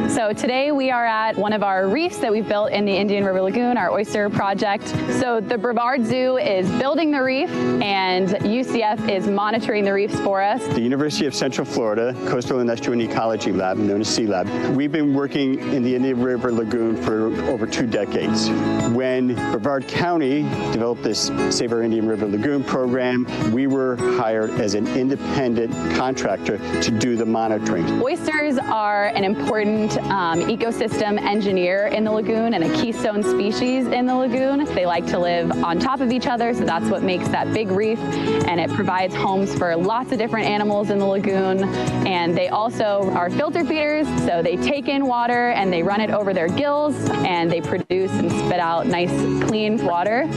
So So today we are at one of our reefs that we've built in the Indian River Lagoon, our oyster project. So the Brevard Zoo is building the reef and UCF is monitoring the reefs for us. The University of Central Florida Coastal Industrial and Ecology Lab, known as C-Lab, we've been working in the Indian River Lagoon for over 2 decades. When Brevard County developed this Save Our Indian River Lagoon program, we were hired as an independent contractor to do the monitoring. Oysters are an important ecosystem engineer in the lagoon and a keystone species in the lagoon. They like to live on top of each other, so that's what makes that big reef, and it provides homes for lots of different animals in the lagoon. And they also are filter feeders, so they take in water and they run it over their gills and they produce and spit out nice clean water.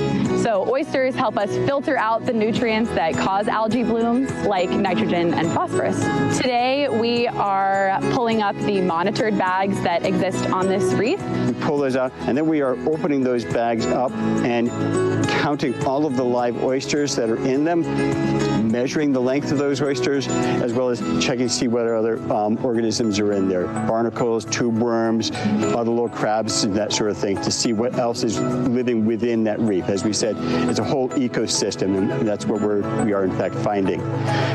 So oysters help us filter out the nutrients that cause algae blooms like nitrogen and phosphorus. Today we are pulling up the monitored bags that exist on this reef. We pull those out and then we are opening those bags up and counting all of the live oysters that are in them, measuring the length of those oysters, as well as checking to see what other organisms are in there. Barnacles, tube worms, other little crabs, and that sort of thing, to see what else is living within that reef. As we said, it's a whole ecosystem, and that's what we are in fact finding.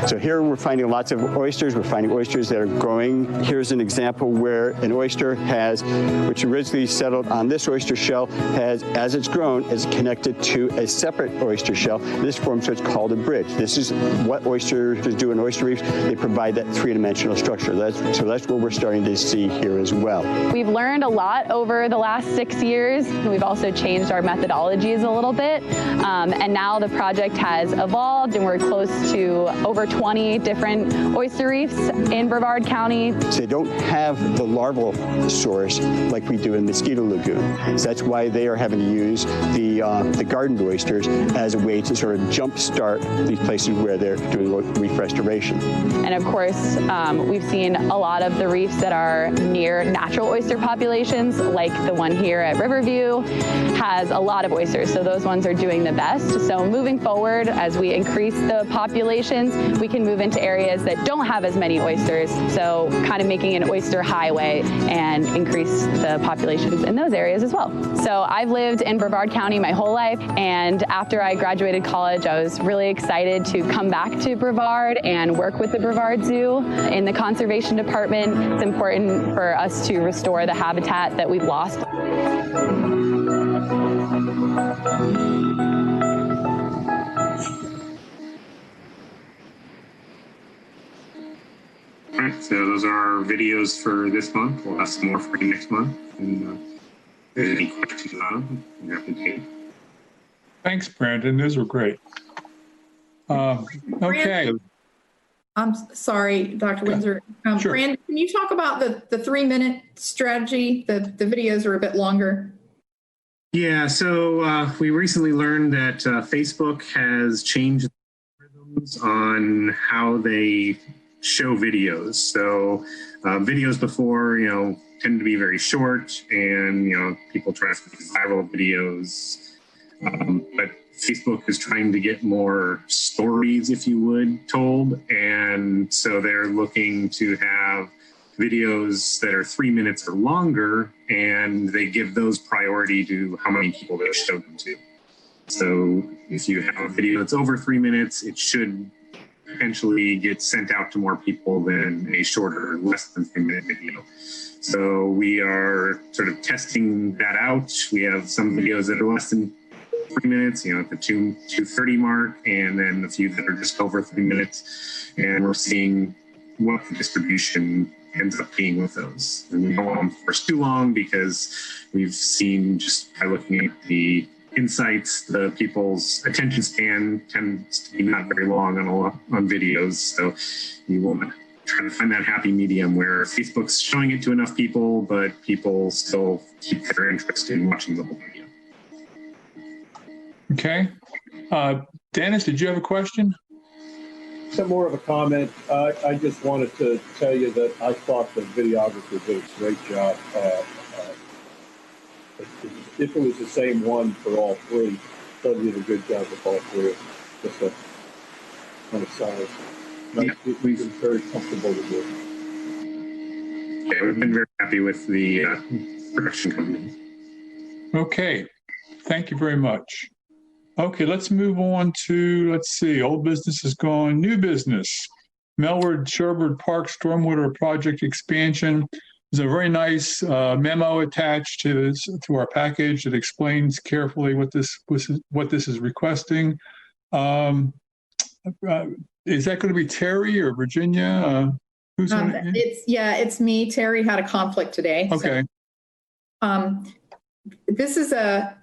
So here we're finding lots of oysters. We're finding oysters that are growing. Here's an example where an oyster which originally settled on this oyster shell, as it's grown, is connected to a separate oyster shell. This forms what's called a bridge. This is what oysters do in oyster reefs. They provide that three-dimensional structure. So that's what we're starting to see here as well. We've learned a lot over the last 6 years. We've also changed our methodologies a little bit. And now the project has evolved and we're close to over 20 different oyster reefs in Brevard County. So they don't have the larval source like we do in Mosquito Lagoon. So that's why they are having to use the garden oysters as a way to sort of jumpstart these places where they're doing reef restoration. And of course, we've seen a lot of the reefs that are near natural oyster populations, like the one here at Riverview, has a lot of oysters. So those ones are doing the best. So moving forward, as we increase the populations, we can move into areas that don't have as many oysters. So kind of making an oyster highway and increase the populations in those areas as well. So I've lived in Brevard County my whole life, and after I graduated college, I was really excited to come back to Brevard and work with the Brevard Zoo in the conservation department. It's important for us to restore the habitat that we've lost. All right, so those are our videos for this month. We'll have some more for you next month. And if there's any questions on them, you have to take. Thanks, Brandon. Those were great. Okay. I'm sorry, Dr. Windsor. Sure. Brandon, can you talk about the 3-minute strategy? The videos are a bit longer. Yeah, so we recently learned that Facebook has changed algorithms on how they show videos. So videos before, tend to be very short, and people try to make viral videos. But Facebook is trying to get more stories, if you would, told. And so they're looking to have videos that are 3 minutes or longer, and they give those priority to how many people they're showed them to. So if you have a video that's over 3 minutes, it should potentially get sent out to more people than a shorter, less than 3-minute video. So we are sort of testing that out. We have some videos that are less than 3 minutes, at the 2:30 mark, and then a few that are just over 3 minutes. And we're seeing what the distribution ends up being with those. And we don't want them to force too long, because we've seen, just by looking at the insights, the people's attention span tends to be not very long on videos. So you want to try to find that happy medium where Facebook's showing it to enough people, but people still keep their interest in watching the whole video. Okay. Dennis, did you have a question? Some more of a comment. I just wanted to tell you that I thought the videographer did a great job. If it was the same one for all three, they did a good job with all three. Just a kind of size. We've been very comfortable with it. Yeah, we've been very happy with the production company. Okay, thank you very much. Okay, let's move on to, let's see, old business is gone, new business. Melwood Sherwood Park Stormwater Project Expansion. There's a very nice memo attached to our package that explains carefully what this is requesting. Is that going to be Terry or Virginia? Who's it's me. Terry had a conflict today. Okay. So, this is a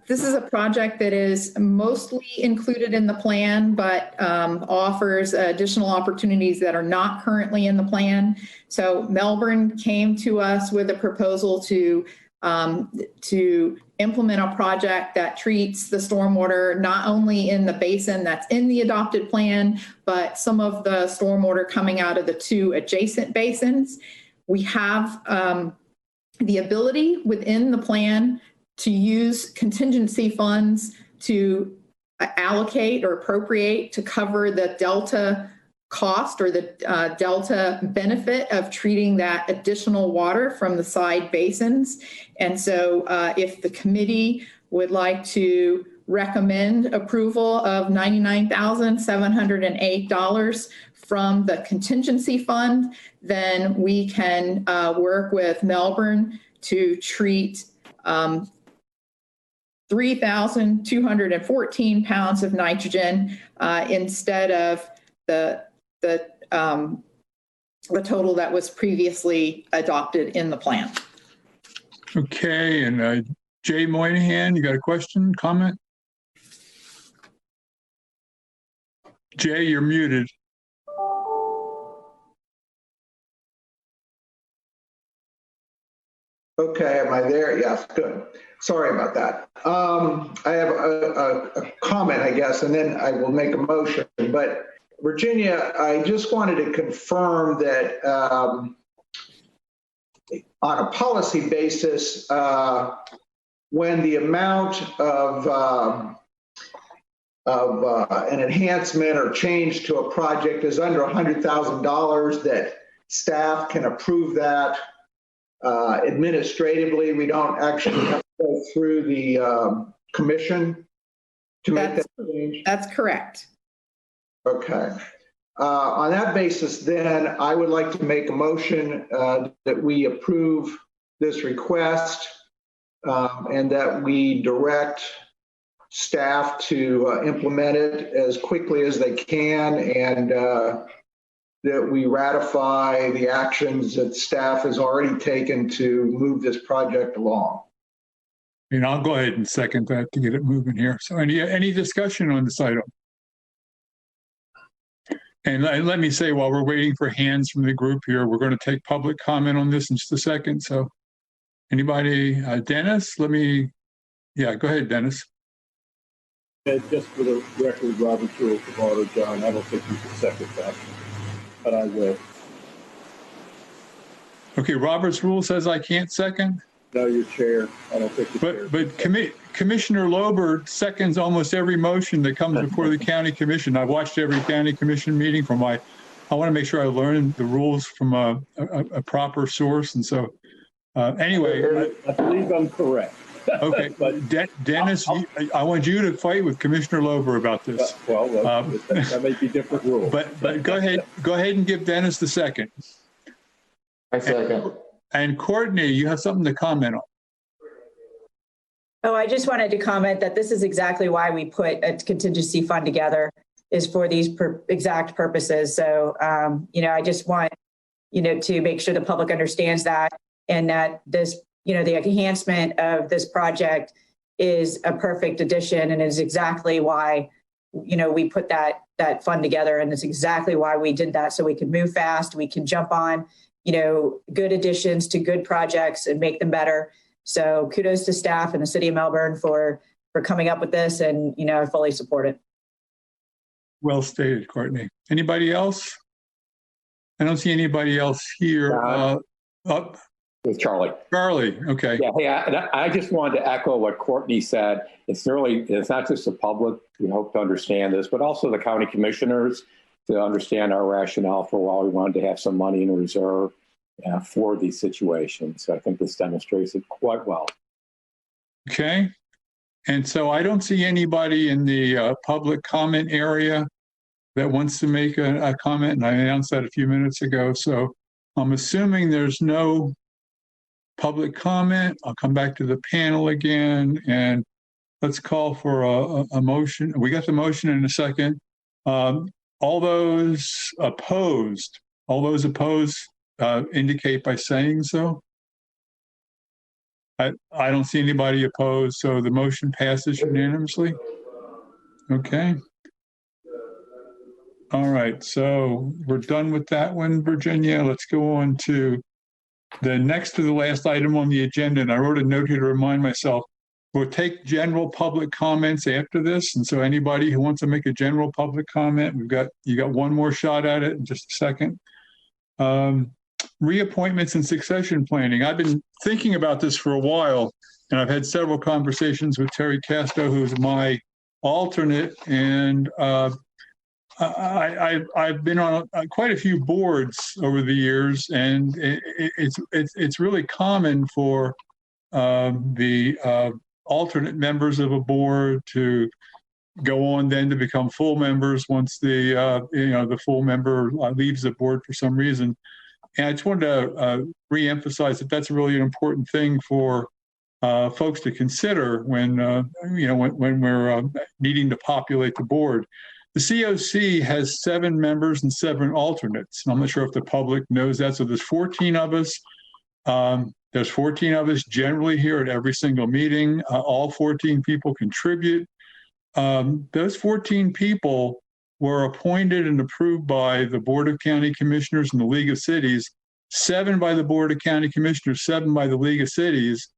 project that is mostly included in the plan, but offers additional opportunities that are not currently in the plan. So Melbourne came to us with a proposal to implement a project that treats the stormwater not only in the basin that's in the adopted plan, but some of the stormwater coming out of the two adjacent basins. We have the ability within the plan to use contingency funds to allocate or appropriate to cover the delta cost or the delta benefit of treating that additional water from the side basins. And so if the committee would like to recommend approval of $99,708 from the contingency fund, then we can work with Melbourne to treat 3,214 pounds of nitrogen instead of the total that was previously adopted in the plan. Okay, and Jay Moynihan, you got a question, comment? Jay, you're muted. Okay, am I there? Yes, good. Sorry about that. I have a comment, I guess, and then I will make a motion. But Virginia, I just wanted to confirm that on a policy basis, when the amount of an enhancement or change to a project is under $100,000, that staff can approve that administratively. We don't actually have to go through the commission to make that change? That's correct. Okay. On that basis, then, I would like to make a motion that we approve this request and that we direct staff to implement it as quickly as they can, and that we ratify the actions that staff has already taken to move this project along. And I'll go ahead and second that to get it moving here. So any discussion on this item? And let me say, while we're waiting for hands from the group here, we're going to take public comment on this in just a second. So anybody, Dennis, go ahead, Dennis. Just for the record, Robert's Rules of Order, John, I don't think you should second that, but I will. Okay, Robert's Rule says I can't second? No, you're chair. I don't think you're chair. But Commissioner Lober seconds almost every motion that comes before the county commission. I've watched every county commission meeting I want to make sure I learn the rules from a proper source. And so anyway. I believe I'm correct. Okay, but Dennis, I want you to fight with Commissioner Lober about this. Well, that may be different rules. But go ahead and give Dennis the second. I second. And Courtney, you have something to comment on. Oh, I just wanted to comment that this is exactly why we put a contingency fund together, is for these exact purposes. So, I just want, to make sure the public understands that, and that this, the enhancement of this project is a perfect addition, and is exactly why, we put that fund together. And it's exactly why we did that, so we could move fast, we can jump on, good additions to good projects and make them better. So kudos to staff and the city of Melbourne for coming up with this, and, I fully support it. Well stated, Courtney. Anybody else? I don't see anybody else here. With Charlie. Charlie, okay. Yeah, hey, I just wanted to echo what Courtney said. It's not just the public who hope to understand this, but also the county commissioners to understand our rationale for why we wanted to have some money in reserve. for these situations. So I think this demonstrates it quite well. Okay. And so I don't see anybody in the public comment area that wants to make a comment, and I announced that a few minutes ago. So I'm assuming there's no public comment. I'll come back to the panel again, and let's call for a motion. We got the motion in a second. All those opposed indicate by saying so. I don't see anybody opposed, so the motion passes unanimously. Okay. All right, so we're done with that one, Virginia. Let's go on to the next to the last item on the agenda. And I wrote a note here to remind myself, we'll take general public comments after this. And so anybody who wants to make a general public comment, you got one more shot at it in just a second. Reappointments and succession planning. I've been thinking about this for a while, and I've had several conversations with Terry Casto, who's my alternate, and I've been on quite a few boards over the years, and it's really common for the alternate members of a board to go on then to become full members once the full member leaves the board for some reason. And I just wanted to reemphasize that that's really an important thing for folks to consider when when we're needing to populate the board. The COC has 7 members and 7 alternates. I'm not sure if the public knows that. So there's 14 of us. There's 14 of us generally here at every single meeting. All 14 people contribute. Those 14 people were appointed and approved by the Board of County Commissioners and the League of Cities, 7 by the Board of County Commissioners, 7 by the League of Cities.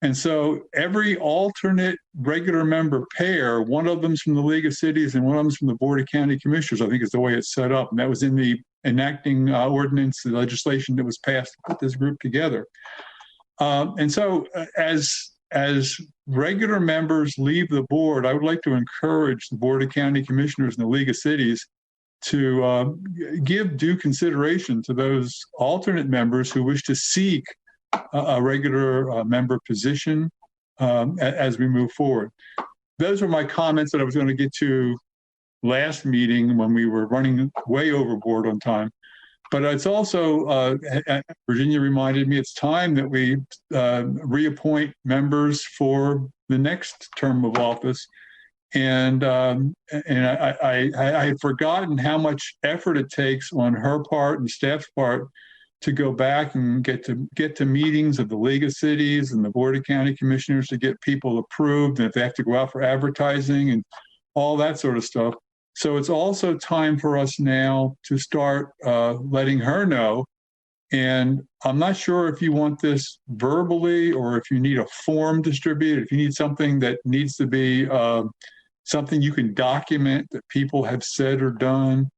And so every alternate regular member pair, one of them's from the League of Cities and one of them's from the Board of County Commissioners, I think is the way it's set up. And that was in the enacting ordinance, the legislation that was passed to put this group together. And so as regular members leave the board, I would like to encourage the Board of County Commissioners and the League of Cities to give due consideration to those alternate members who wish to seek a regular member position as we move forward. Those were my comments that I was going to get to last meeting when we were running way overboard on time. But it's also, Virginia reminded me, it's time that we reappoint members for the next term of office. And I had forgotten how much effort it takes on her part and staff's part to go back and get to meetings of the League of Cities and the Board of County Commissioners to get people approved, and if they have to go out for advertising and all that sort of stuff. So it's also time for us now to start letting her know. And I'm not sure if you want this verbally or if you need a form distributed, if you need something that needs to be something you can document that people have said or done.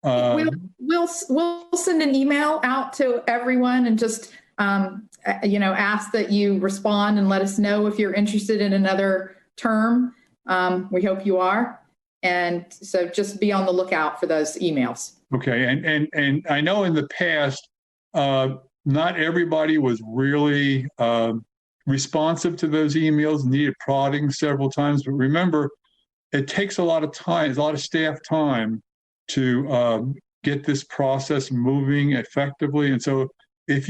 We'll send an email out to everyone and just ask that you respond and let us know if you're interested in another term. We hope you are. And so just be on the lookout for those emails. Okay. And I know in the past, not everybody was really responsive to those emails, needed prodding several times. But remember, it takes a lot of time, a lot of staff time to get this process moving effectively. And so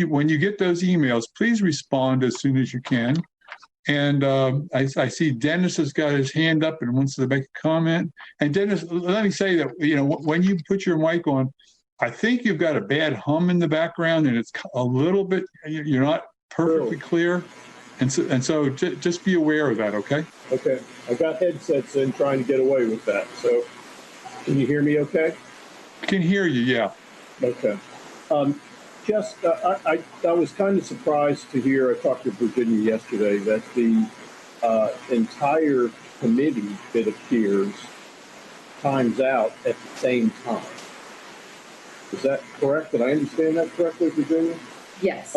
when you get those emails, please respond as soon as you can. And I see Dennis has got his hand up and wants to make a comment. And Dennis, let me say that, when you put your mic on, I think you've got a bad hum in the background and it's a little bit, you're not perfectly clear. And so just be aware of that, okay? Okay. I got headsets in trying to get away with that. So can you hear me okay? I can hear you, yeah. Okay. I was kind of surprised to hear, I talked to Virginia yesterday, that the entire committee, it appears, times out at the same time. Is that correct? Did I understand that correctly, Virginia? Yes.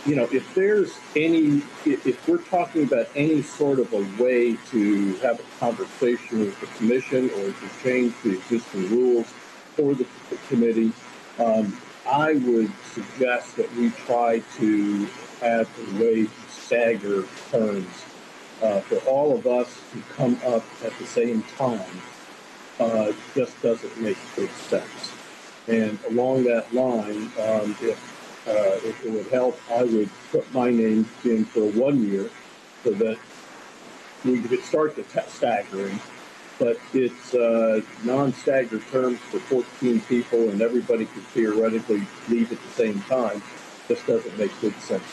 If there's if we're talking about any sort of a way to have a conversation with the commission or to change the existing rules for the committee, I would suggest that we try to have a way to stagger terms for all of us to come up at the same time. Just doesn't make good sense. And along that line, if it would help, I would put my name in for 1 year so that we could start the staggering. But it's non-staggered terms for 14 people, and everybody could theoretically leave at the same time. Just doesn't make good sense.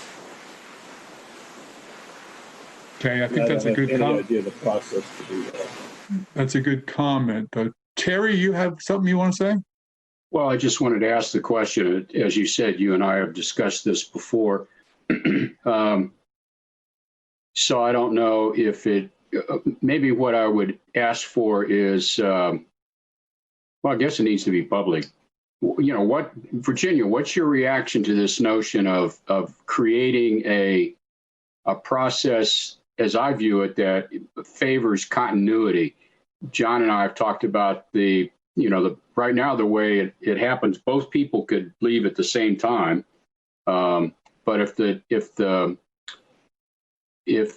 Okay, I think that's a good comment. Any idea of the process to do that? That's a good comment. Terry, you have something you want to say? Well, I just wanted to ask the question. As you said, you and I have discussed this before. So I don't know if it, maybe what I would ask for is, well, I guess it needs to be public. You know, Virginia, what's your reaction to this notion of creating a process, as I view it, that favors continuity? John and I have talked about right now, the way it happens, both people could leave at the same time. But if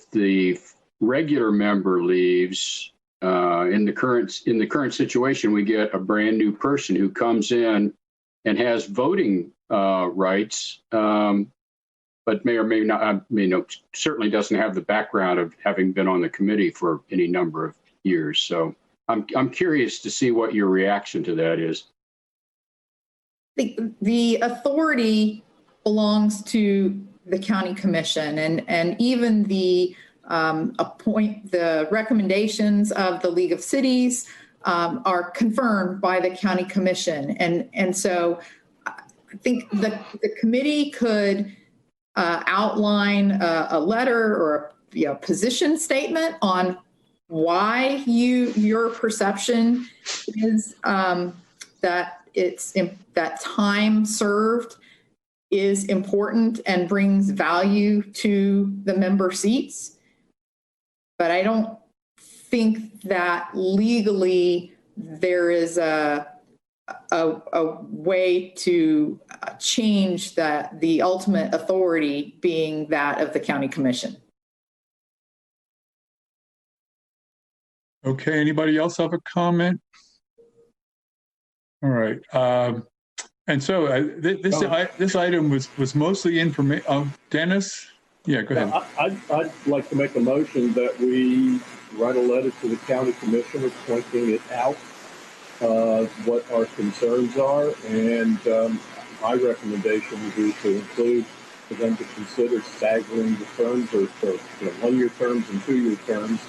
the regular member leaves, in the current situation, we get a brand new person who comes in and has voting rights, but may or may not, certainly doesn't have the background of having been on the committee for any number of years. So I'm curious to see what your reaction to that is. The authority belongs to the county commission, and even the the recommendations of the League of Cities are confirmed by the county commission, and so I think the committee could outline a letter or a position statement on why your perception is that that time served is important and brings value to the member seats. But I don't think that legally there is a way to change the ultimate authority being that of the county commission. Okay, anybody else have a comment? All right. And so this item was mostly information. Dennis? Yeah, go ahead. I'd like to make a motion that we write a letter to the county commissioner pointing it out, what our concerns are, and my recommendation would be to include for them to consider staggering the terms, or 1-year terms and 2-year terms,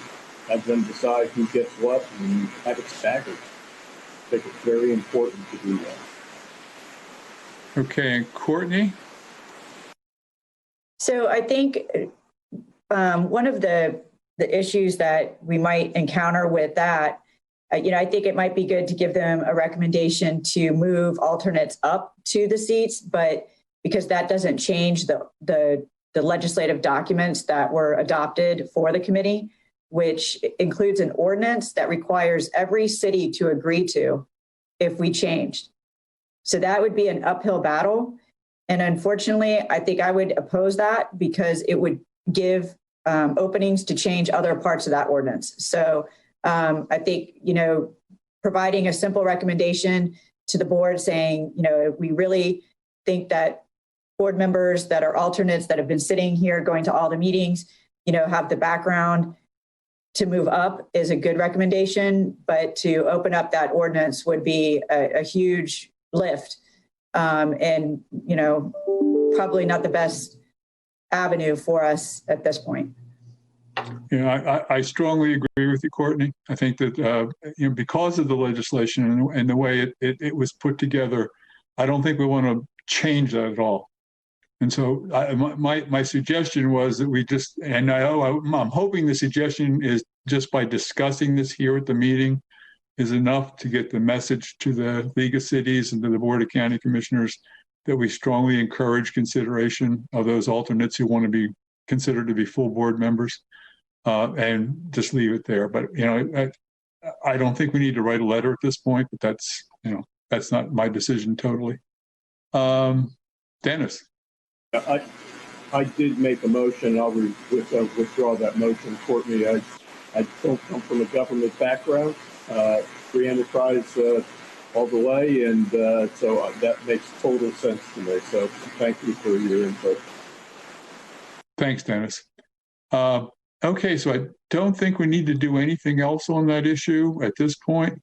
have them decide who gets what and have it staggered. I think it's very important to do that. Okay, and Courtney? So I think one of the issues that we might encounter with that, I think it might be good to give them a recommendation to move alternates up to the seats, but because that doesn't change the legislative documents that were adopted for the committee, which includes an ordinance that requires every city to agree to if we changed. So that would be an uphill battle. And unfortunately, I think I would oppose that because it would give openings to change other parts of that ordinance. So I think, providing a simple recommendation to the board saying, we really think that board members that are alternates that have been sitting here going to all the meetings, have the background to move up is a good recommendation, but to open up that ordinance would be a huge lift. And, probably not the best avenue for us at this point. Yeah, I strongly agree with you, Courtney. I think that, because of the legislation and the way it was put together, I don't think we want to change that at all. And so my suggestion was that we just, and I'm hoping the suggestion is just by discussing this here at the meeting is enough to get the message to the League of Cities and to the Board of County Commissioners that we strongly encourage consideration of those alternates who want to be considered to be full board members, and just leave it there. But, I don't think we need to write a letter at this point, but that's not my decision totally. Dennis. I did make a motion. I'll withdraw that motion. Courtney, I don't come from a government background, free enterprise all the way, and so that makes total sense to me. So thank you for your input. Thanks, Dennis. Okay, so I don't think we need to do anything else on that issue at this point.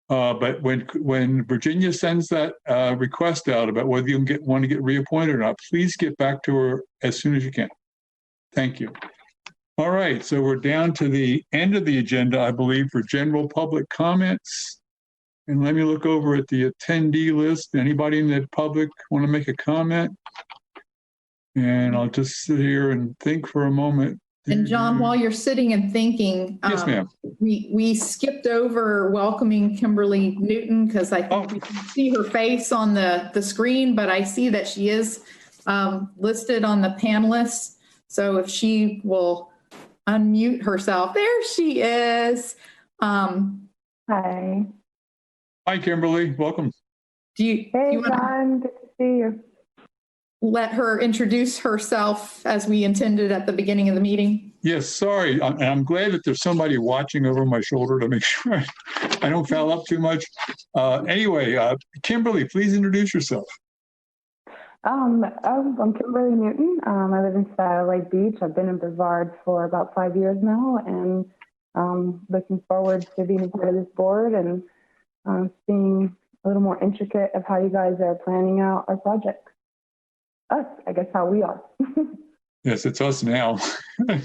But when Virginia sends that request out about whether you want to get reappointed or not, please get back to her as soon as you can. Thank you. All right, so we're down to the end of the agenda, I believe, for general public comments. And let me look over at the attendee list. Anybody in the public want to make a comment? And I'll just sit here and think for a moment. And John, while you're sitting and thinking, yes, ma'am. We skipped over welcoming Kimberly Newton because I think we can see her face on the screen, but I see that she is listed on the panelists. So if she will unmute herself, there she is. Hi. Hi, Kimberly. Welcome. Hey, John. Good to see you. Let her introduce herself as we intended at the beginning of the meeting? Yes, sorry. I'm glad that there's somebody watching over my shoulder to make sure I don't foul up too much. Anyway, Kimberly, please introduce yourself. I'm Kimberly Newton. I live in Satellite Beach. I've been in Brevard for about 5 years now, and looking forward to being a part of this board and seeing a little more intricate of how you guys are planning out our project. I guess how we are. Yes, it's us now. Right?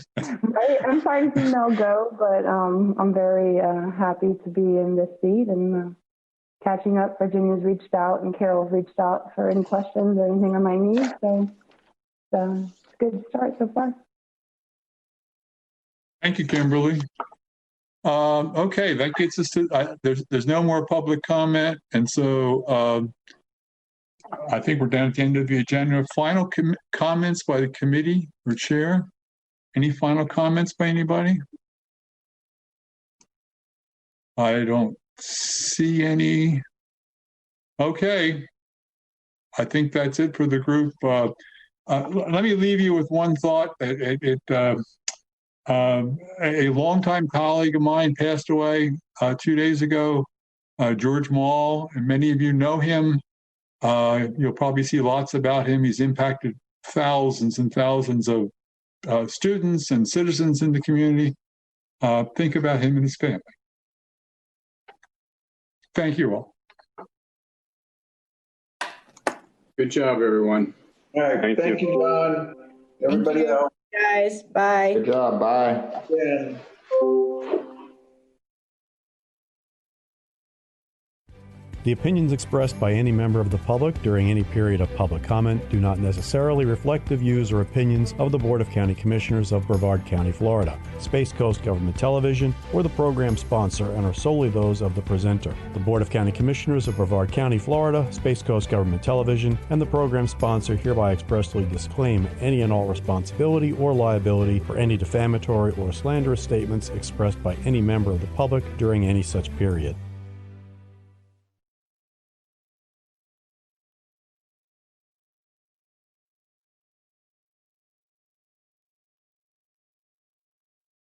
I'm sorry to see Mel go, but I'm very happy to be in this seat and catching up. Virginia's reached out and Carol's reached out for any questions or anything I might need. So it's a good start so far. Thank you, Kimberly. Okay, that gets us to, there's no more public comment. And so I think we're down at the end of the agenda. Final comments by the committee or chair? Any final comments by anybody? I don't see any. Okay. I think that's it for the group. Let me leave you with one thought. A longtime colleague of mine passed away 2 days ago, George Mall, and many of you know him. You'll probably see lots about him. He's impacted thousands and thousands of students and citizens in the community. Think about him and his family. Thank you all. Good job, everyone. All right, thank you, John. Everybody else. Guys, bye. Good job. Bye. Yeah. The opinions expressed by any member of the public during any period of public comment do not necessarily reflect the views or opinions of the Board of County Commissioners of Brevard County, Florida, Space Coast Government Television, or the program sponsor, and are solely those of the presenter. The Board of County Commissioners of Brevard County, Florida, Space Coast Government Television, and the program sponsor hereby expressly disclaim any and all responsibility or liability for any defamatory or slanderous statements expressed by any member of the public during any such period.